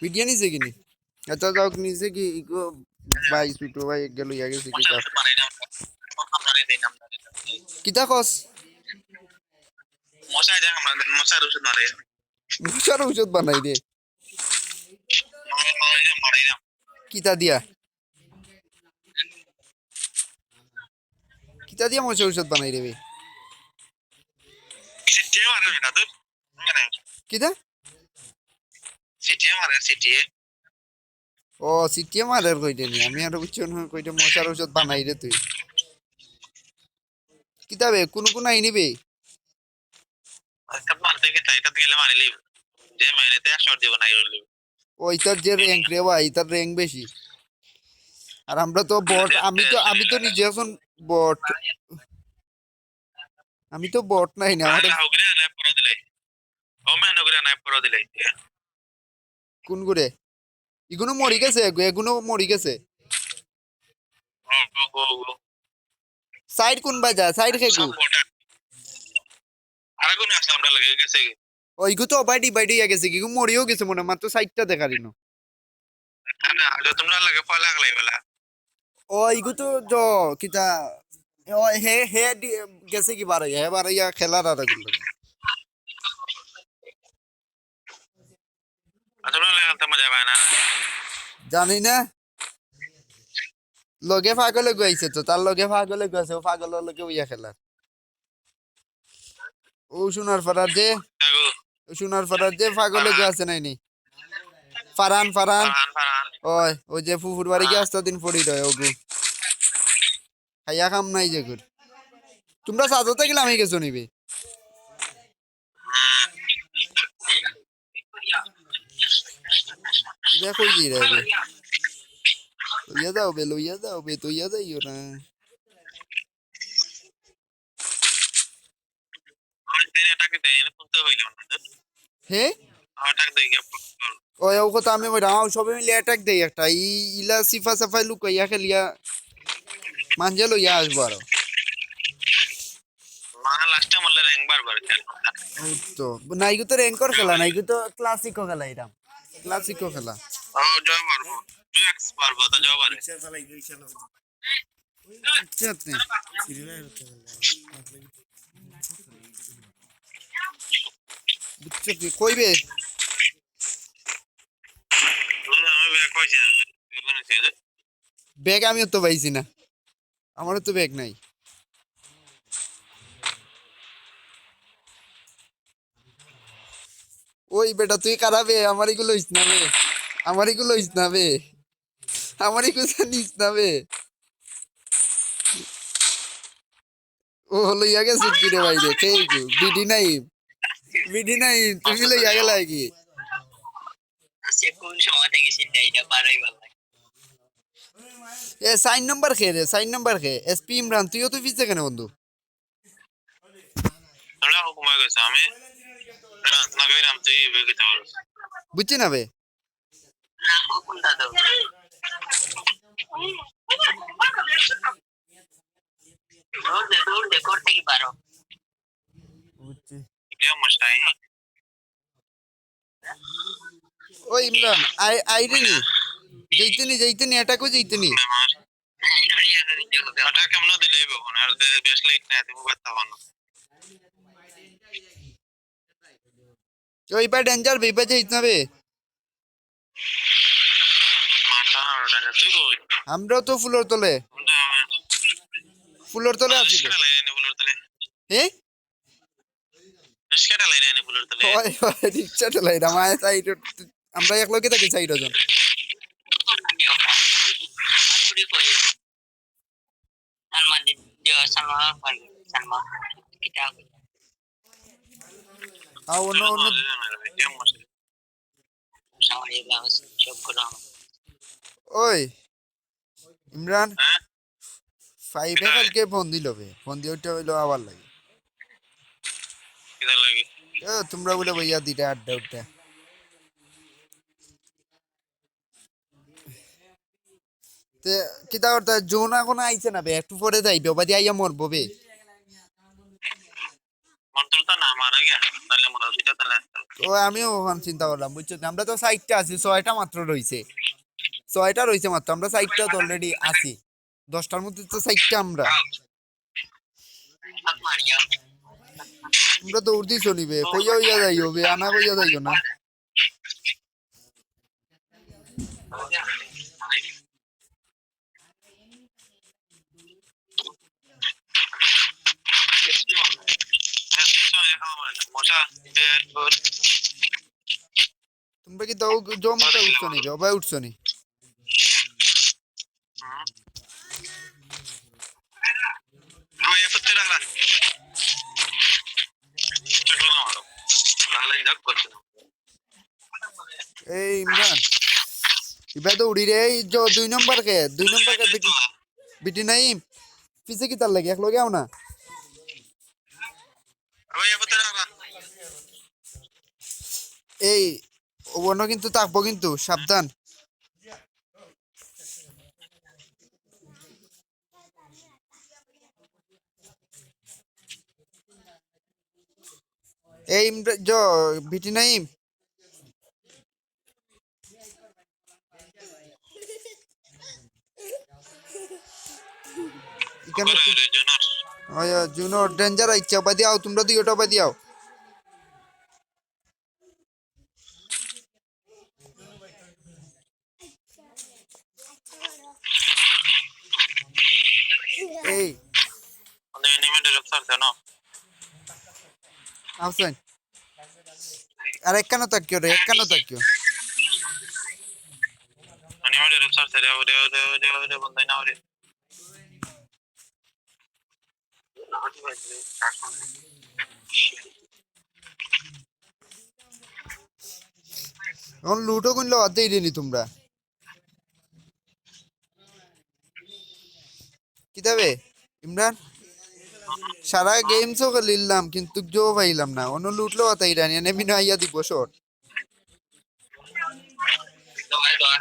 ভিডিও নিছে কিনি আচ্ছা যাও নিছে কি ইকো ভাই ছোট ভাই গেল ইয়া গেছে কি কাজ কিতা কস মশার ঔষধ বানাই দে কিতা দিয়া কিতা দিয়া মশার ঔষধ বানাই দেবে কিতা ও সিটিএম আর কইতে নি আমি আর বুঝছো না কইতে মশার ঔষধ বানাই রে তুই কিতা বে কোন কোন আই নিবে ওইটার যে র্যাঙ্ক রে ভাই তার র্যাঙ্ক বেশি আর আমরা তো বট আমি তো নিজে এখন বট আমি তো বট নাই না আমার কোন করে এগুলো মরি গেছে এগুলো মরি গেছে সাইড কোন বাজা সাইড খেগু ওইগু তো বাইডি বাইডি গেছে কি মরিও গেছে মনে মাত্র সাইডটা দেখারিনো ও ইগু তো জ কিতা ও হে হে গেছে কি বারে হে বারে ইয়া খেলার আর গুলো জানি না লগে পাগলে গাইছে তো তার লগে পাগলে গাইছে ও পাগলের লগে ইয়া খেলার ও সোনার ফারার যে পাগলে গাছে নাইনি ফারান ফারান ওই ওই যে ফুফুর বাড়ি গিয়ে আসতে দিন পড়ি রয় ওগু খাইয়া কাম নাই যে গুর তোমরা সাজাতে গেলে আমি গেছো নিবে দেখো কি রে লইয়া যাও বে তুইয়া যাইও না হে ওই ও কথা আমি ওই রাও সবে মিলে অ্যাটাক দেই একটা ইলা সিফা সাফাই লুকাইয়া খেলিয়া মানজে লইয়া আসবো আরো তো নাইগু তো র্যাঙ্কর খেলা নাইগু তো ক্লাসিকো খেলা এটা ক্লাসিকো খেলা চাতে বুঝতে কইবে ব্যাগ আমিও তো পাইছি না আমারও তো ব্যাগ নাই ওই বেটা তুই কারাবে আমার এগুলো ইস না বে আমার এগুলো ইস না বে আমার এগুলো নিস না বে ও লইয়া গেছে কি রে ভাই রে কে বিডি নাই তুমি লইয়া গেলা কি এ সাইন নাম্বার খে রে সাইন নাম্বার খে এসপি ইমরান তুইও তো পিছে কেন বন্ধু তোমরা হুকুমা গেছো আমি না কইরাম তুই বেগিতে বল বুঝছি না বে না হুকুম দাদু দৌড় দে করতে কি পারো বুঝছি ইয়া মশাই ও ইমরান আইরিনি যাইতেনি এটাকো যাইতেনি আমার আটা কেমন দিলে বাবন আর বেশ লেট না তুমি কথা বলো ওই পা ডেঞ্জার বেপা যাইত না বে মাথা না তুই কই আমরাও তো ফুলোর তলে আছি বে। রিস্কা লাইনে বুলার তলে হ্যাঁ রিস্কাটা লাইনে বুলার তলে ওই রিক্সা চালাই না মায়ের সাইড আমরা এক লোকে থাকি 4 জন Salma dia sama apa Salma kita অন্য ইয়া মশাই sama dia lah job kurang ওই ইমরান হ্যাঁ 5 কালকে ফোন দিল বে ফোন দিয়ে ওইটা হইলো আবার লাগে কিদার লাগি তোমরা বলে ভাইয়া দিটা আড্ডা উঠটা তে কিতা করতে জোনা কোন আইছে না বে একটু পরে যাইবে বাদি আইয়া মরবো বে মন্ত্রটা না মারা গিয়া তাহলে মরা দিটা তাহলে তো আমিও ওখান চিন্তা করলাম বুঝছো আমরা তো 60টা আছি 6টা মাত্র রইছে 6টা রইছে মাত্র আমরা 60টা তো অলরেডি আছি 10টার মধ্যে তো 60টা আমরা hak Maria আমরা দৌড় দিই চলিবে কইয়া হইয়া যাইও বে আনা কইয়া যাইও না মশা তোমরা কি দাও জমটা উঠছো নি জবাই উঠছো নি ya pasti dah lah. Ceklo na maro. Lain dak করতে না। এই ইমরান ইবা তো উড়ি রে এই যে 2 নম্বর কে বিটি বিটি নাই পিছে কি তার লাগে এক লগে আও না Oye, ya pasti dah lah. এই অন্য কিন্তু থাকবো কিন্তু সাবধান এই जो বিটি নাইম এখানে ওই জুনো ডেঞ্জার আইছে বাদি আও তোমরা দুইটা বাদি আও এই Ano anime director ta no? আউছেন আর একখানো তাকিও রে একখানো তাকিও Anime director ta ore banda na ore. এখন লুটো কিনলো অর্ধেক দিনি তোমরা কিতাবে ইমরান সারা গেমসও খেলিলাম কিন্তু জো পাইলাম না অন্য লুটলো অতাই রানি নেমি না আইয়া দিব শট doa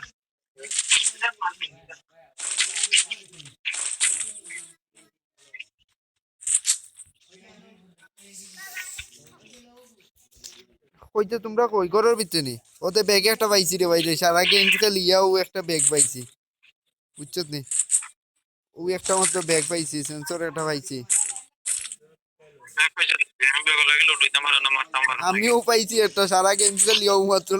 কইতে তোমরা কই ঘরের ভিতরে নি ওতে ব্যাগে একটা পাইছি রে ভাই রে সারা গেমস খেলিয়াও একটা ব্যাগ পাইছি বুঝছত নি ওই একটা মাত্র ব্যাগ পাইছি সেন্সর একটা পাইছি আমিও পাইছি একটা সারা গেমস খেলিয়াও মাত্র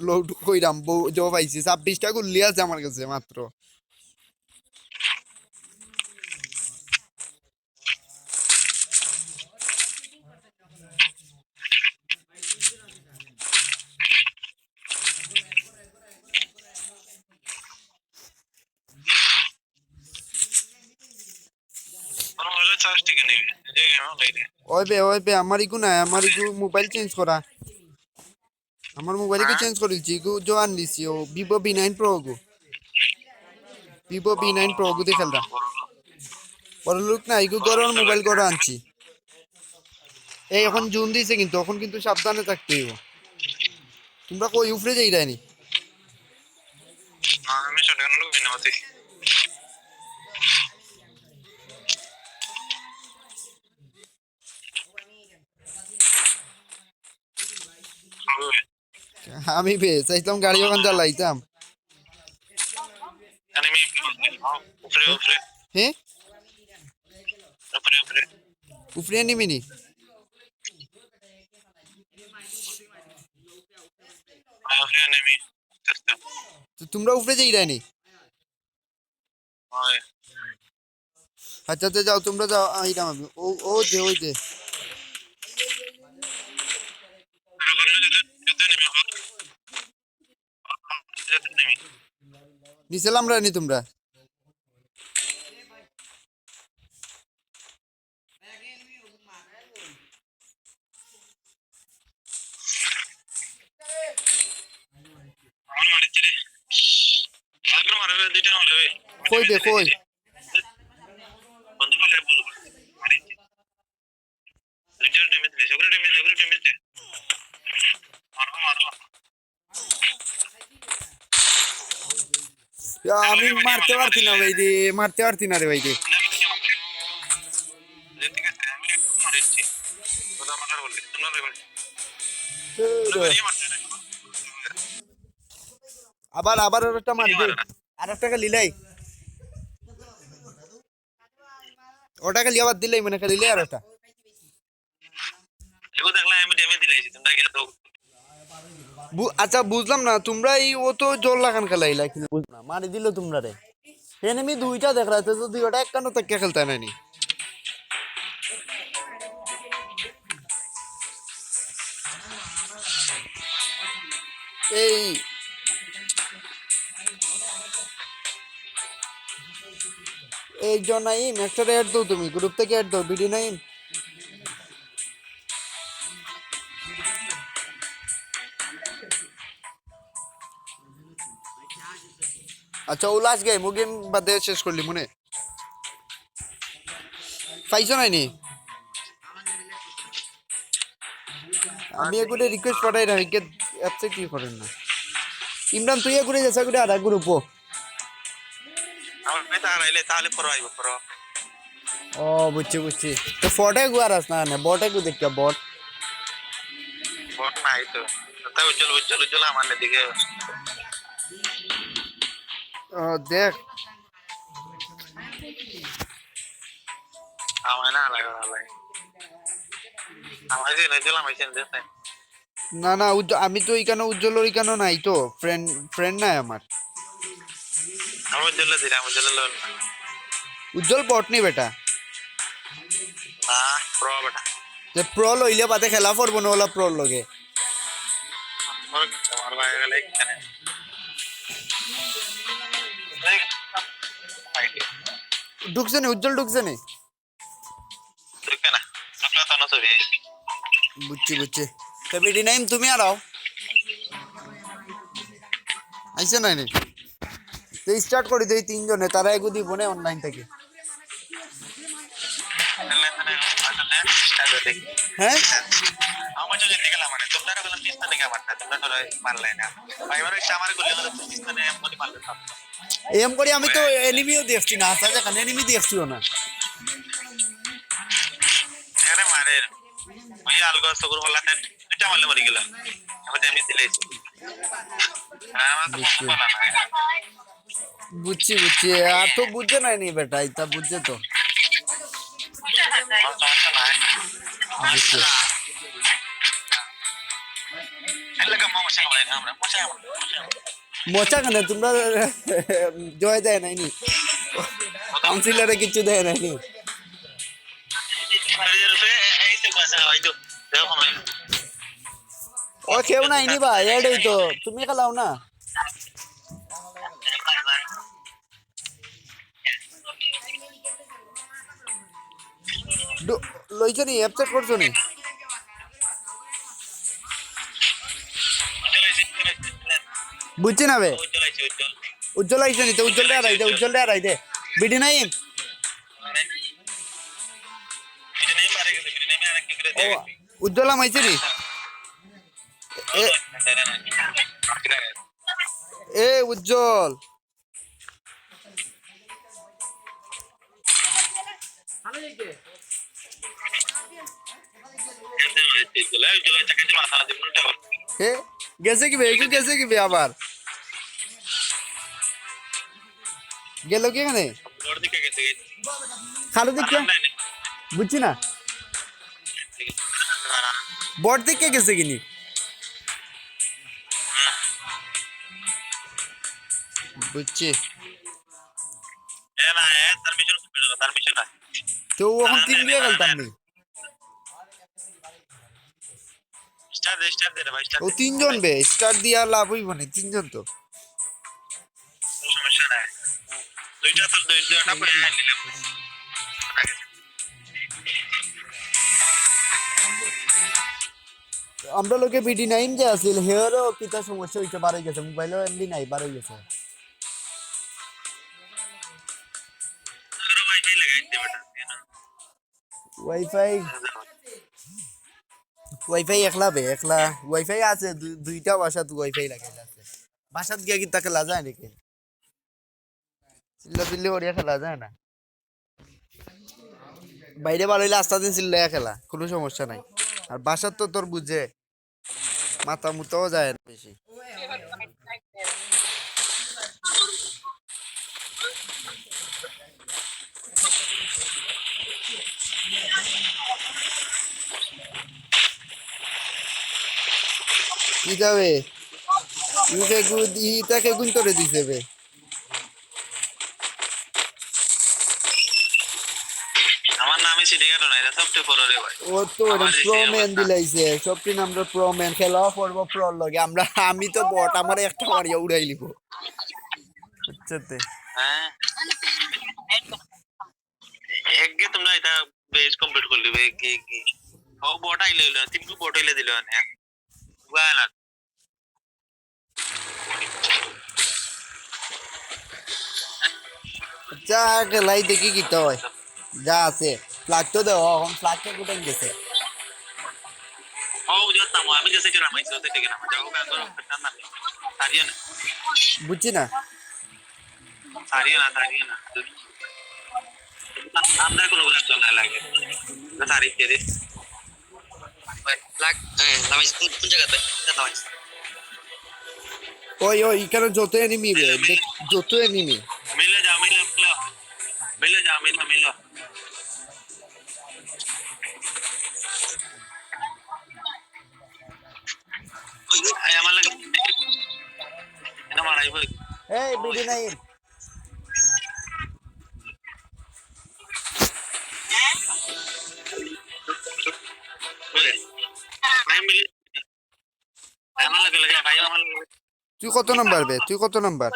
লোড কইরাম জো পাইছি 26টা গুলি আছে আমার কাছে মাত্র ওই বে আমার ইকু না আমার ইকু মোবাইল চেঞ্জ করা আমার মোবাইল ইকু চেঞ্জ করেছি ইকু জো আন দিছি ও ভিভো V9 Pro গো ভিভো V9 Pro গো দেখালরা বড় লোক না ইকু গরম মোবাইল গড় আনছি এই এখন জুন দিছে কিন্তু এখন কিন্তু সাবধানে থাকতে হইব তোমরা কই উপরে যাই রানি আমি শটগান লোক বিনামতে আমি চাইতাম গাড়ি ওখান চালাইতাম enemy উপরে উপরে হ্যাঁ উপরে উপরে উপরে নিমিনি উপরে enemy তো তোমরা উপরে যাই রানি হয় আচ্ছা আচ্ছা যাও তোমরা যাও আইরাম আমি ও ও যে ওই যে নিচেলাম রানি তোমরা কই দে কই আমি মারতে পারছি না ভাই রে মারতে পারছি না রে ভাই রে আবার আবার আর একটা মারি দে আর একটা লিলাই ওটাকে লিয়াবার দিলেই মানে লিলাই আর একটা আচ্ছা বুঝলাম না তোমরা এই ও তো জল লাগান খেলাইলা কিন্তু বুঝলাম না মারি দিল তোমরা রে এনিমি দুইটা দেখ রাতে তো দুইটা একখানো তাকে খেলতে নাইনি এই এই জনাইম একটা অ্যাড দাও তুমি গ্রুপ থেকে অ্যাড দাও বিডি নাইম আচ্ছা ও লাস্ট গেম ও গেম বাদে শেষ করলি মনে পাইছো নাইনি আমি এগুলো রিকোয়েস্ট পাঠাই না কে অ্যাপসে কি করেন না ইমরান তুই এগুলো যেসা করে আর গ্রুপ ও বুঝছি বুঝছি তো ফটে গু আর না না বটে গু দেখ বট বট নাই তো তাই উজ্জ্বল উজ্জ্বল উজ্জ্বল আমার দিকে দেখ আমার না লাগে আমার যে উজ্জ্বল আমার দেখতে না না আমি তো ওইখানে উজ্জ্বল ওইখানে নাই তো ফ্রেন্ড ফ্রেন্ড নাই আমার আমার উজ্জ্বল দিলাম উজ্জ্বল লোন উজ্জ্বল বট নি বেটা প্রো বেটা যে প্রো লইলে বাদে খেলা পড়বো না ওলা প্রো লগে আমার ভাই গেলে এখানে ঢুকছে নি উজ্জ্বল ঢুকছে নি দেখে না আপনার তো নসবি বুঝছি বুঝছি তো বিডি নাইম তুমি আর আও আইছে নাই নি তো স্টার্ট করে দেই তিনজনে তারা এগু দিব না অনলাইন থেকে হ্যাঁ আমার যদি দেখে গেলাম মানে তোমরা গেলাম পিস্তা দেখে আমার না তোমরা তো মারলে না ভাই আমার আমার গুলি হলো পিস্তা নে এমনি মারলে সব এম করি আমি তো এনিমিও দেখছি না আসা যখন এনিমি দেখছিও না আরে মারে ওই আলগো সগুর হলাতে এটা মারলে মরে গেল আমি এমনি দিলেছি আমার তো বলা না বুঝছি বুঝছি আর তো বুঝছে নাই নি বেটা এটা বুঝছে তো সমস্যা নাই বুঝছি এলাকা মশা হয় না আমরা মশা মজা কেন তোমরা জয় দেয় নাইনি কাউন্সিলরে কিছু দেয় নাইনি ও কেউ নাইনি ভাই এডই তো তুমি খেলাও না লইছো নি অ্যাপসেট করছো নি বুঝছি না বে উজ্জ্বল আইছো নি তো উজ্জ্বল আড়াই দে বিডি নাইম ও উজ্জ্বলাম আইছে নি এ উজ্জ্বল এ গেছে কি বে একটু গেছে কি বে আবার গেল কি এখানে খালো দিকে বুঝছি না বট দিকে গেছে কিনি বুঝছি তো ও এখন তিন দিয়ে গেল তামনি ও তিনজন বে স্টার দিয়া লাভ হইব না তিনজন তো আমরা লোকে বিডি নাইন যে আছিল হেয়ারও কিতা সমস্যা হইছে বার হয়ে গেছে মোবাইলও এমবি নাই বার হয়ে গেছে ওয়াইফাই ওয়াইফাই একলা বে একলা ওয়াইফাই আছে দুইটা বাসাত ওয়াইফাই লাগাইলা আছে বাসাত গিয়া কি তা খেলা যায় নাকি চিল্লা চিল্লি করিয়া খেলা যায় না বাইরে বার হইলে আস্তা দিন চিল্লাইয়া খেলা কোনো সমস্যা নাই আর বাসার তো তোর বুঝে মাথা মুতাও যায় না বেশি কি যাবে ইউকে গুড ইটাকে গুণ করে দিছে বে আমার নামে সিটি কার্ড নাই সবচেয়ে বড় রে ভাই ও তো প্রো ম্যান দিলাইছে সবটি আমরা প্রো ম্যান খেলা পড়ব প্রো লগে আমরা আমি তো বট আমার একটা মারিয়া উড়াই লিব বুঝছতে হ্যাঁ একগে তোমরা এটা বেস কমপ্লিট করে দিবে কি ও বট আইলে হইলো তিনটু বট হইলে দিল না গালা যা খেলাই দেখি কি তো হয় যা আছে ফ্ল্যাগ তো দাও এখন ফ্ল্যাগটা কোথায় গেছে ও যত নাম আমি যেতে গেলাম আইছো তো ঠিক না যাও গান করো না সারিয়া না বুঝছি না সারিয়া না আমরা কোনো গুলা চল না লাগে না সারি দিয়ে দে লাগ লামাই কোন জায়গাতে লামাই ওই ওই এখানে যত এনিমি যত এনিমি মিলে যা মিলে আই আমার লাগে এটা মারাই বই এই বিডি নাই বলে আই মিলে আমার লাগে ভাই আমার লাগে তুই কত নাম্বার বে তুই কত নাম্বার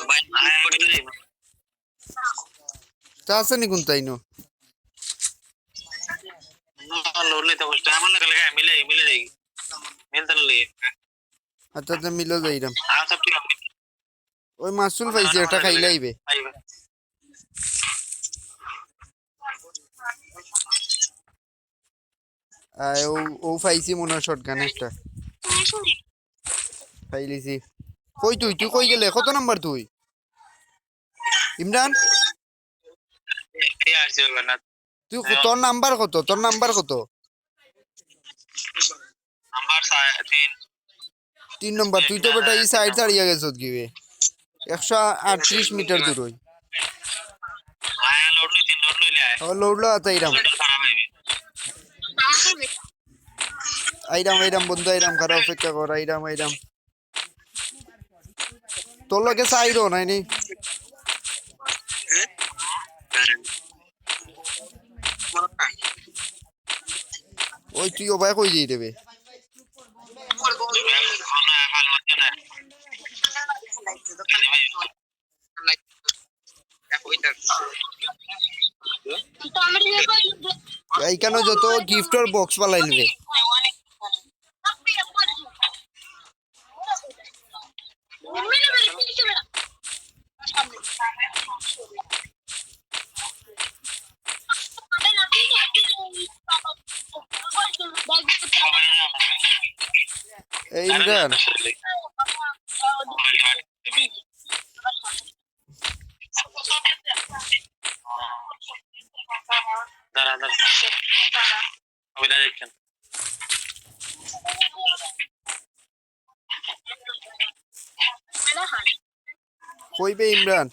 ভাই আই তা আছে নি কোন তাইনো लोड लेता हूँ टाइम लग लगा मिले जाएगी मिलता नहीं लगे আচ্ছা তো মিলো যাইরাম आप सब ठीक ওই মাসুল পাইছে এটা খাইলে আইবে आइए ও ও পাইছি মনে শটগান একটা পাইলিছি তুই কই গেলে কত নাম্বার তুই ইমরান ये आर से करना তুই তোর নাম্বার কত नंबर 3 3 নম্বর তুই তো বেটা এই সাইড ছাড়িয়ে গেছ গিয়ে 138 মিটার দূর হই आया लोड ले आया ও লোডলো আইরাম আইরাম বন্ধু আইরাম খারাপ অপেক্ষা কর আইরাম তোর লগে সাইডো নাই নি ওই তুই ও ভাই কই যাই দেবে এইখানে যত গিফটের বক্স পালাইলবে এই ইমরান দাঁড়া দাঁড়া অভিনয় দেখছেন কইবে ইমরান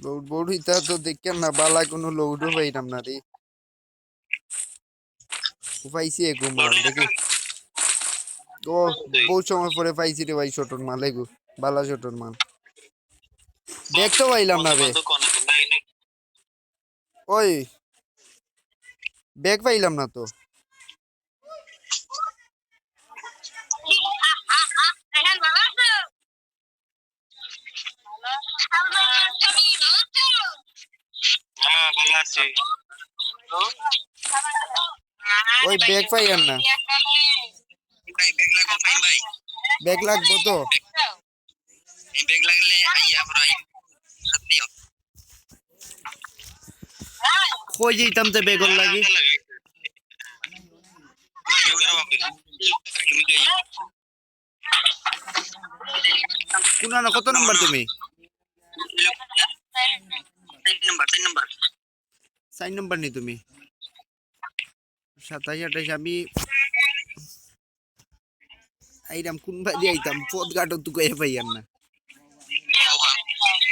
লোড বোর্ড হইতা তো দেখেন না বালা কোনো লোডও পাইলাম না রে পাইছি এগো মাল দেখি ও বহু সময় পরে পাইছি রে ভাই ছোটর মাল এগো বালা ছোটর মাল দেখতে পাইলাম না রে ওই ব্যাগ পাইলাম না তো হ্যাঁ ভালো আছি ওই ব্যাগ পাইলাম না ভাই ব্যাগ লাগবো ফাইন ভাই ব্যাগ লাগবো তো এই ব্যাগ লাগলে আইয়া পড়াই সত্যি কই যাইতাম তে বেগর লাগি কোনা কত নাম্বার তুমি 4 নাম্বার নি তুমি 27 28 আমি আইরাম কোন ভাই আইতাম পথ ঘাট তো কই পাইয়াম না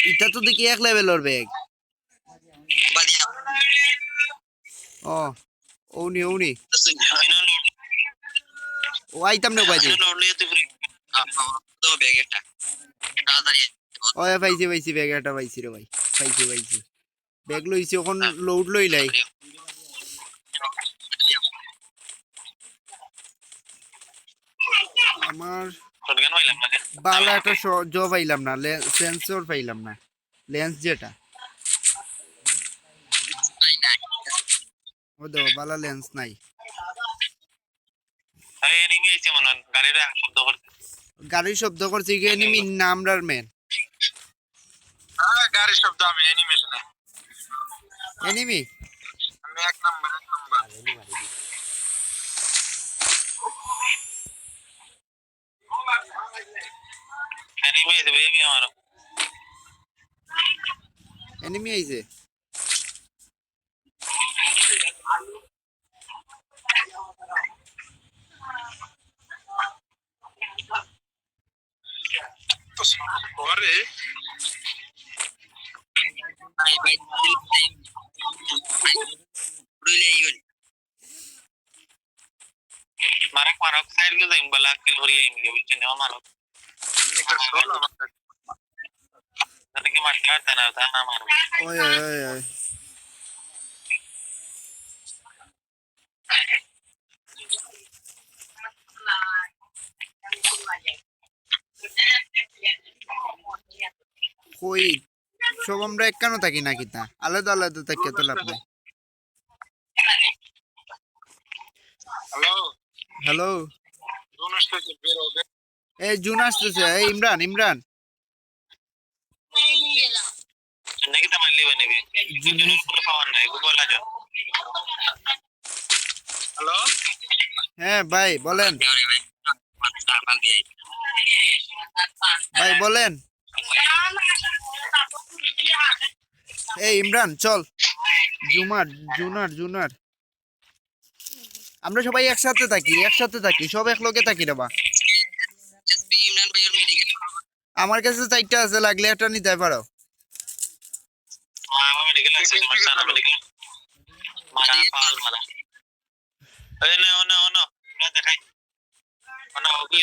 এটা তো দেখি এক লেভেলের ব্যাগ ও ওনি ও আইতাম না বাজি ও পাইছি ব্যাগ এটা পাইছি রে ভাই পাইছি ব্যাগ লইছি এখন লোড লই লাই আমার বালা একটা জব পাইলাম না সেন্সর পাইলাম না লেন্স যেটা ও দো বালা লেন্স নাই গাড়ির শব্দ করছে কি এনিমি নামরার মেন গাড়ির শব্দ আমি অ্যানিমেশনে এনিমি আমি এক নাম্বার অ্যানিমে দেবে আমি আমার এনিমি আইছে আরে ভাই ভাই রইলে আইন মারক সাইড কে যাইম বলা কিল হরি আইম গে বুঝছেন না মারক নিকর সোল আমার কি মাস্টার তা না মারব ওই কই সব আমরা একখানো থাকি না কিতা আলাদা আলাদা থাকি তো লাভ নাই হ্যালো হ্যালো জোনাস থেকে বের হবে এই জুন আসতেছে এই ইমরান নাকি তা মারলি বানিবি জুনাস পুরো পাওয়ার নাই গুগল আজ হ্যালো হ্যাঁ ভাই বলেন ভাই বলেন এই ইমরান চল জুনার আমরা সবাই একসাথে থাকি সব এক লগে থাকি রে বা ইমরান ভাই মেডিকেল আমার কাছে 4টা আছে লাগলে একটা নিতে পারো আমার মেডিকেল আছে সমস্যা না মেডিকেল মারা পাল মারা এই না না দেখাই না ওকে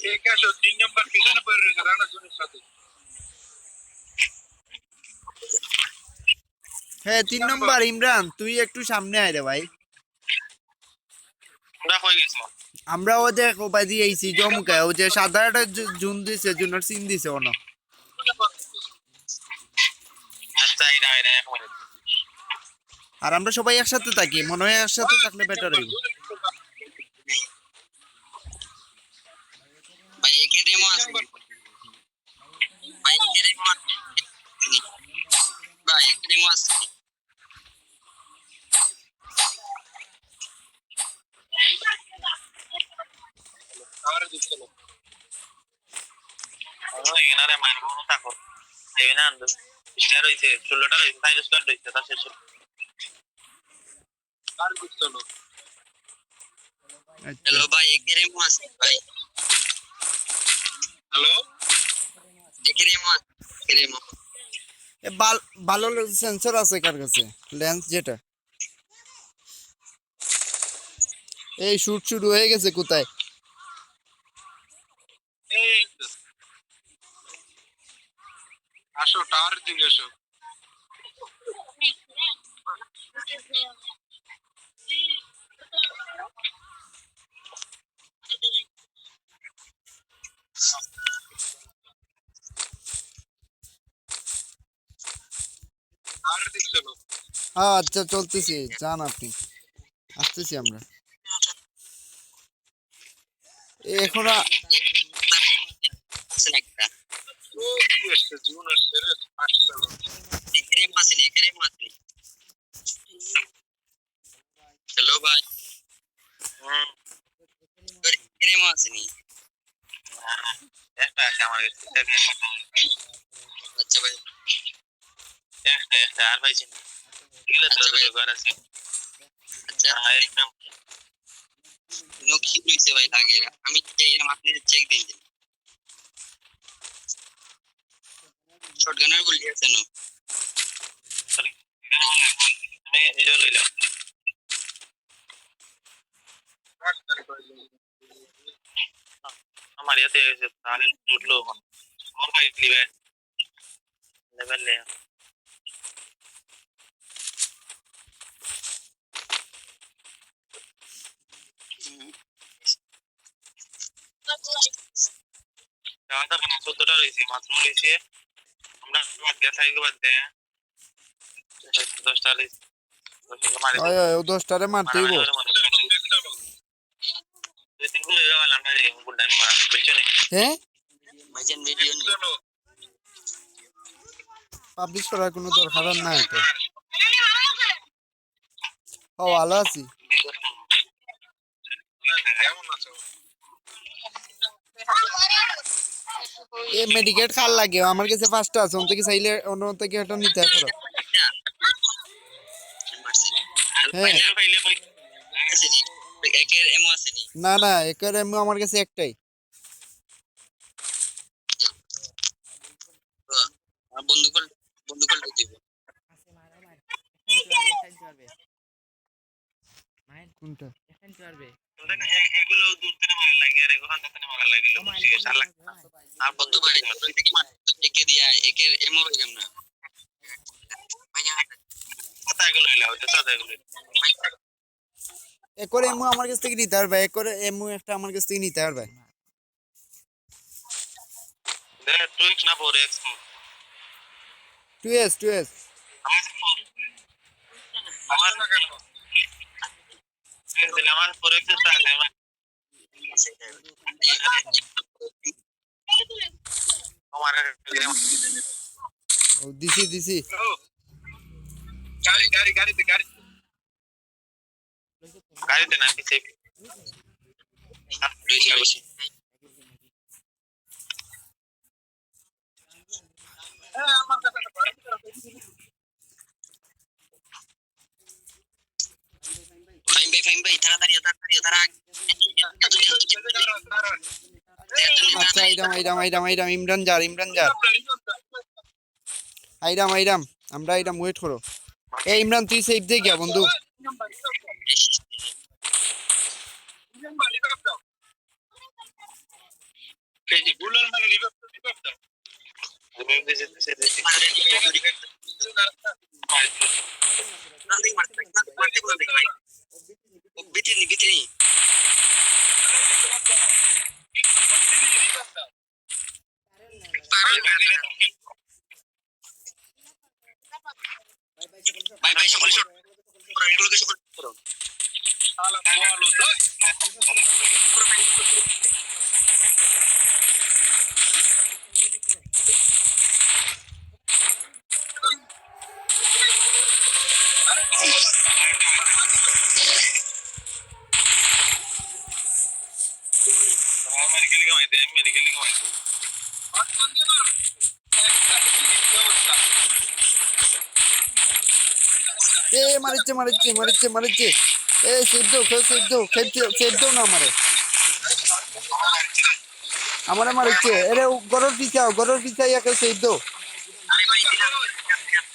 ঠিক আছে 3 নাম্বার পিছনে পড়ে রেখে রানা জনের সাথে হ্যাঁ 3 নম্বর ইমরান তুই একটু সামনে আয় রে ভাই আমরা হয়ে গেছে আমরা ও দেখ ও বাজি আইছি জমুকা ও যে সাদাটা জুন দিছে জুনার সিন দিছে ওনো আচ্ছা এটা এক মিনিট আর আমরা সবাই একসাথে থাকি মনে হয় একসাথে থাকলে বেটার হইব ভাই এনারে মারবো না থাকো এই না আনন্দ স্টার হইছে 16টা হইছে তাই স্টার হইছে তা শেষ আচ্ছা হ্যালো ভাই একের এমো আছে ভাই হ্যালো একের এমো একের এমো এ ভালো সেন্সর আছে কার কাছে লেন্স যেটা এই শুট শুরু হয়ে গেছে কোথায় এই আসো টাওয়ার দিকে আসো টাওয়ার দিকে চলো হ্যাঁ আচ্ছা চলতেছি যান আপনি আসতেছি আমরা এখন আছে না একটা ও কি আসছে জুন আসছে রে আসছে একের এমো আছে একের এমো আছে হ্যালো ভাই হুম একের এমো আছে নি একটা আছে আমার কাছে আচ্ছা ভাই একটা আর পাইছি না এগুলো তো ঘর আছে আচ্ছা একদম নকি হইছে ভাই আগের আমি চাইলাম আপনি চেক দিন শটগানের গুলি আছে নো আমি এটা লইলাম আমার ইয়াতে এসে তাহলে উঠলো কোন বাইক নিবে লেভেল লে যাওয়াটা কেন 14টা রয়েছে মাত্র রয়েছে আমরা বাদ দিয়ে সাইকেল বাদ দিয়ে 10টা রয়েছে 10টা মারি ওই ওই 10টারে মারতেই বো দুই তিন গুলো যাওয়াল আমরা এই গুড টাইম মারা পেছনে হ্যাঁ ভাইজান ভিডিও নি পাবলিশ করার কোনো দরকার আর নাই তো ও ভালো আছি এ মেডিকেট খাল লাগে আমার কাছে ফার্স্টটা আছে অন্ত কি চাইলে অন্য থেকে এটা নিতে পারো হ্যাঁ একের এমো আছে নি না না একের এমনি আমার কাছে একটাই বন্ধু কল দিব কোনটা এগুলো দূর থেকে মারা লাগে আর এগুলো থেকে মারা লাগিলো চার লাখ আর বন্ধু ভাই তুই থেকে মার একে দিয়া একের এমো হই আমরা ভাইজান কথা এগুলো হইলা হইতো সাদা এগুলো একর এমু আমার কাছ থেকে নিতে পারবে একর এমু একটা আমার কাছ থেকে নিতে পারবে দে তুই না পরে এক্সপো 2s আমার না কেন দিলে আমার পরে এক্সপো আছে আমার ও দিছি গাড়িতে না পিছে ফাইম ভাই তাড়াতাড়ি তারা আচ্ছা আইরাম ইমরান জার আইরাম আমরা আইরাম ওয়েট করো এই ইমরান তুই সেভ দে গিয়া বন্ধু ভিতরে ভাই সকলে শট এগুলোকে সকল করো এ মারিচ্ছে মারিচ্ছে মারিচ্ছে মারিচ্ছে। এ সেভ দাও সেভ দাও সেভ দাও না আমারে। আমারে মারিচ্ছে। এরে গরর পিছাই একে সেভ দাও। আরে ভাই দিলাম,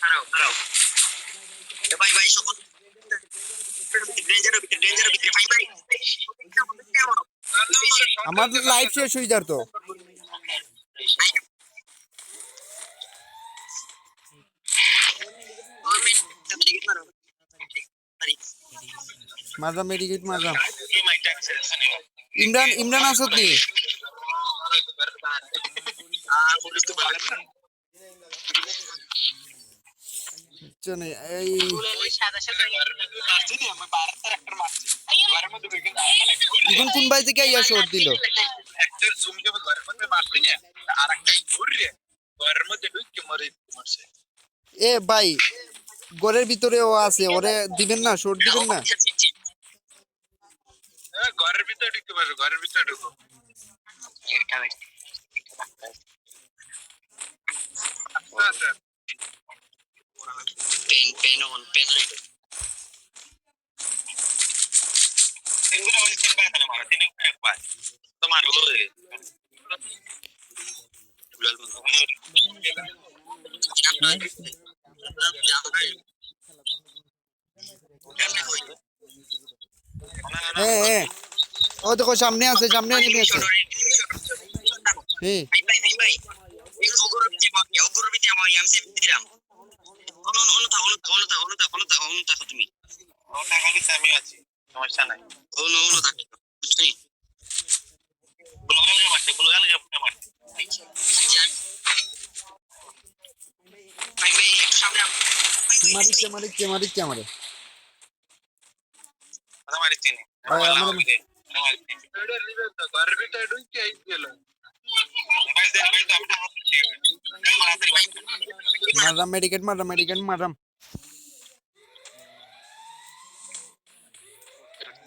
খারাপ খারাপ। এ ভাই ভাই সকল ডেঞ্জার ভিতরে ভাই ভাই। আমার লাইফ শেষ হয়ে যার তো। মারলাম মেডিকেট মারলাম। ইমরান আসত নি? চলে এই এখন কোন বাই থেকে ইয়া শট দিল? এ ভাই ঘরের ভিতরে ও আছে, ওরে দিবেন না, শট দিবেন না? ঘরের ভিতরে ঢুকতে পারবে, ঘরের ভিতরে ঢুকো। তোমার হ্যাঁ হ্যাঁ, ও দেখো সামনে আছে, সামনে এনিমি আছে। হ্যাঁ তুমি আমি আছি, সমস্যা নাই। মারিচ্ছে মারিচ্ছে মারিচ্ছে আমারে। ঘরের ভিতরে ঢুকে গেল। মারলাম মেডিকেট মারলাম।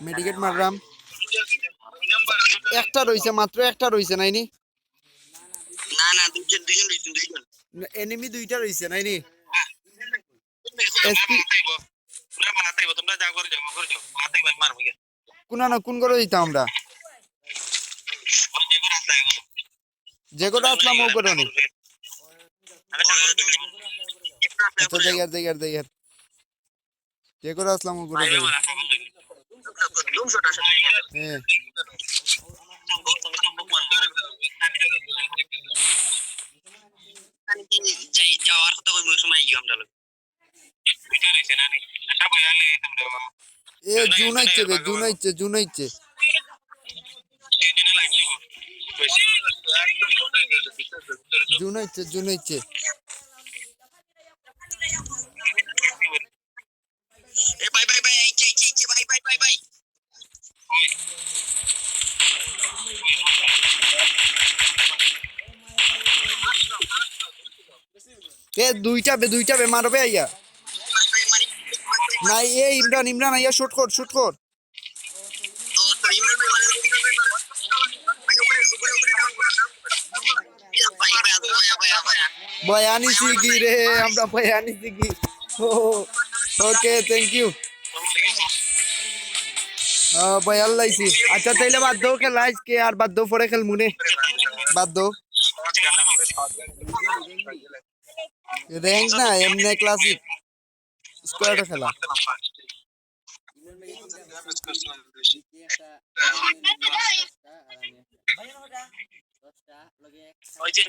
মেডিকেট মারলাম। একটা রইছে, মাত্র একটা রইছে নাইনি? না না দুইজন এনিমি দুইটা রইছে নাইনি? এসপি তোমরা যা করে যাও মাথায় মারবো। কোন করে দিতাম আমরা? যে করে আসলাম ও করে নি। আচ্ছা দেখার যে করে আসলাম ও করে দেখ। হ্যাঁ যাওয়ার কথা কই সময় গিয়ে আমরা লোক এ জুন আইছে। জুন আইছে। এ বাই বাই বাই আইছে বাই বাই এ দুইটা বে মারবে আইয়া। নাই এ ইমরান আইয়া শুট কর। বয়ানি কি রে, আমরা বয়ানি কি। Okay thank you. বয়াল লাইছি। আচ্ছা তাইলে বাদ দাও খেলা আজকে, আর বাদ দাও পরে খেল মুনে। বাদ দাও র্যাঙ্ক না, এমনি ক্লাসিক স্কোয়াড খেলা। ওই যে